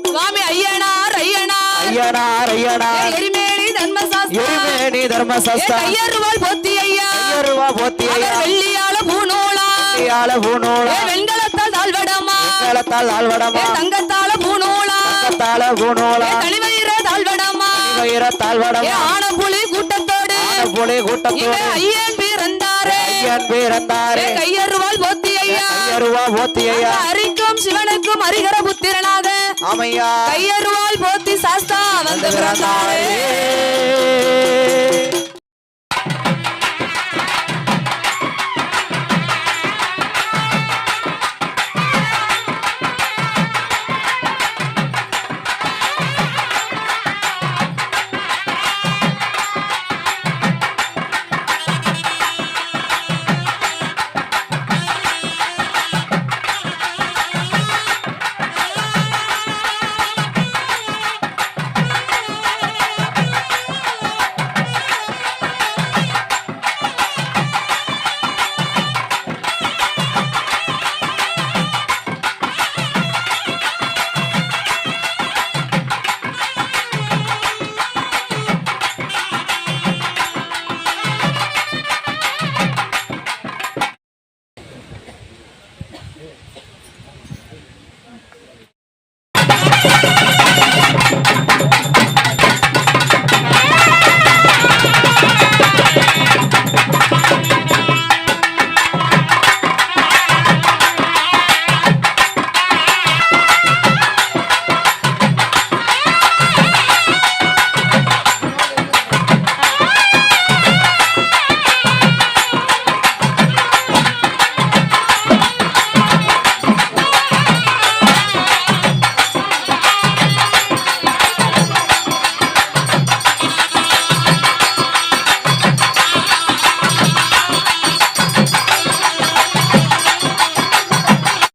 சுவாமி ஐயனார் எரிமேனி தர்மசாஸ்திரா கையருவாள் போத்தி ஐயா வெள்ளியால பூநூலா வெண்கலத்தால் தாழ்வடமா தங்கத்தால பூநூலா தனிவயிற தாழ்வடமா ஆனப்புலி கூட்டத்தோடு ஐயன் பிறந்தாரே கையருவாள் போத்தி ஐயா அரிக்கும் சிவனுக்கும் அரிகர புத்திரனாக கையருவாள் போத்தி சாஸ்தா வந்து பிறந்தாரே.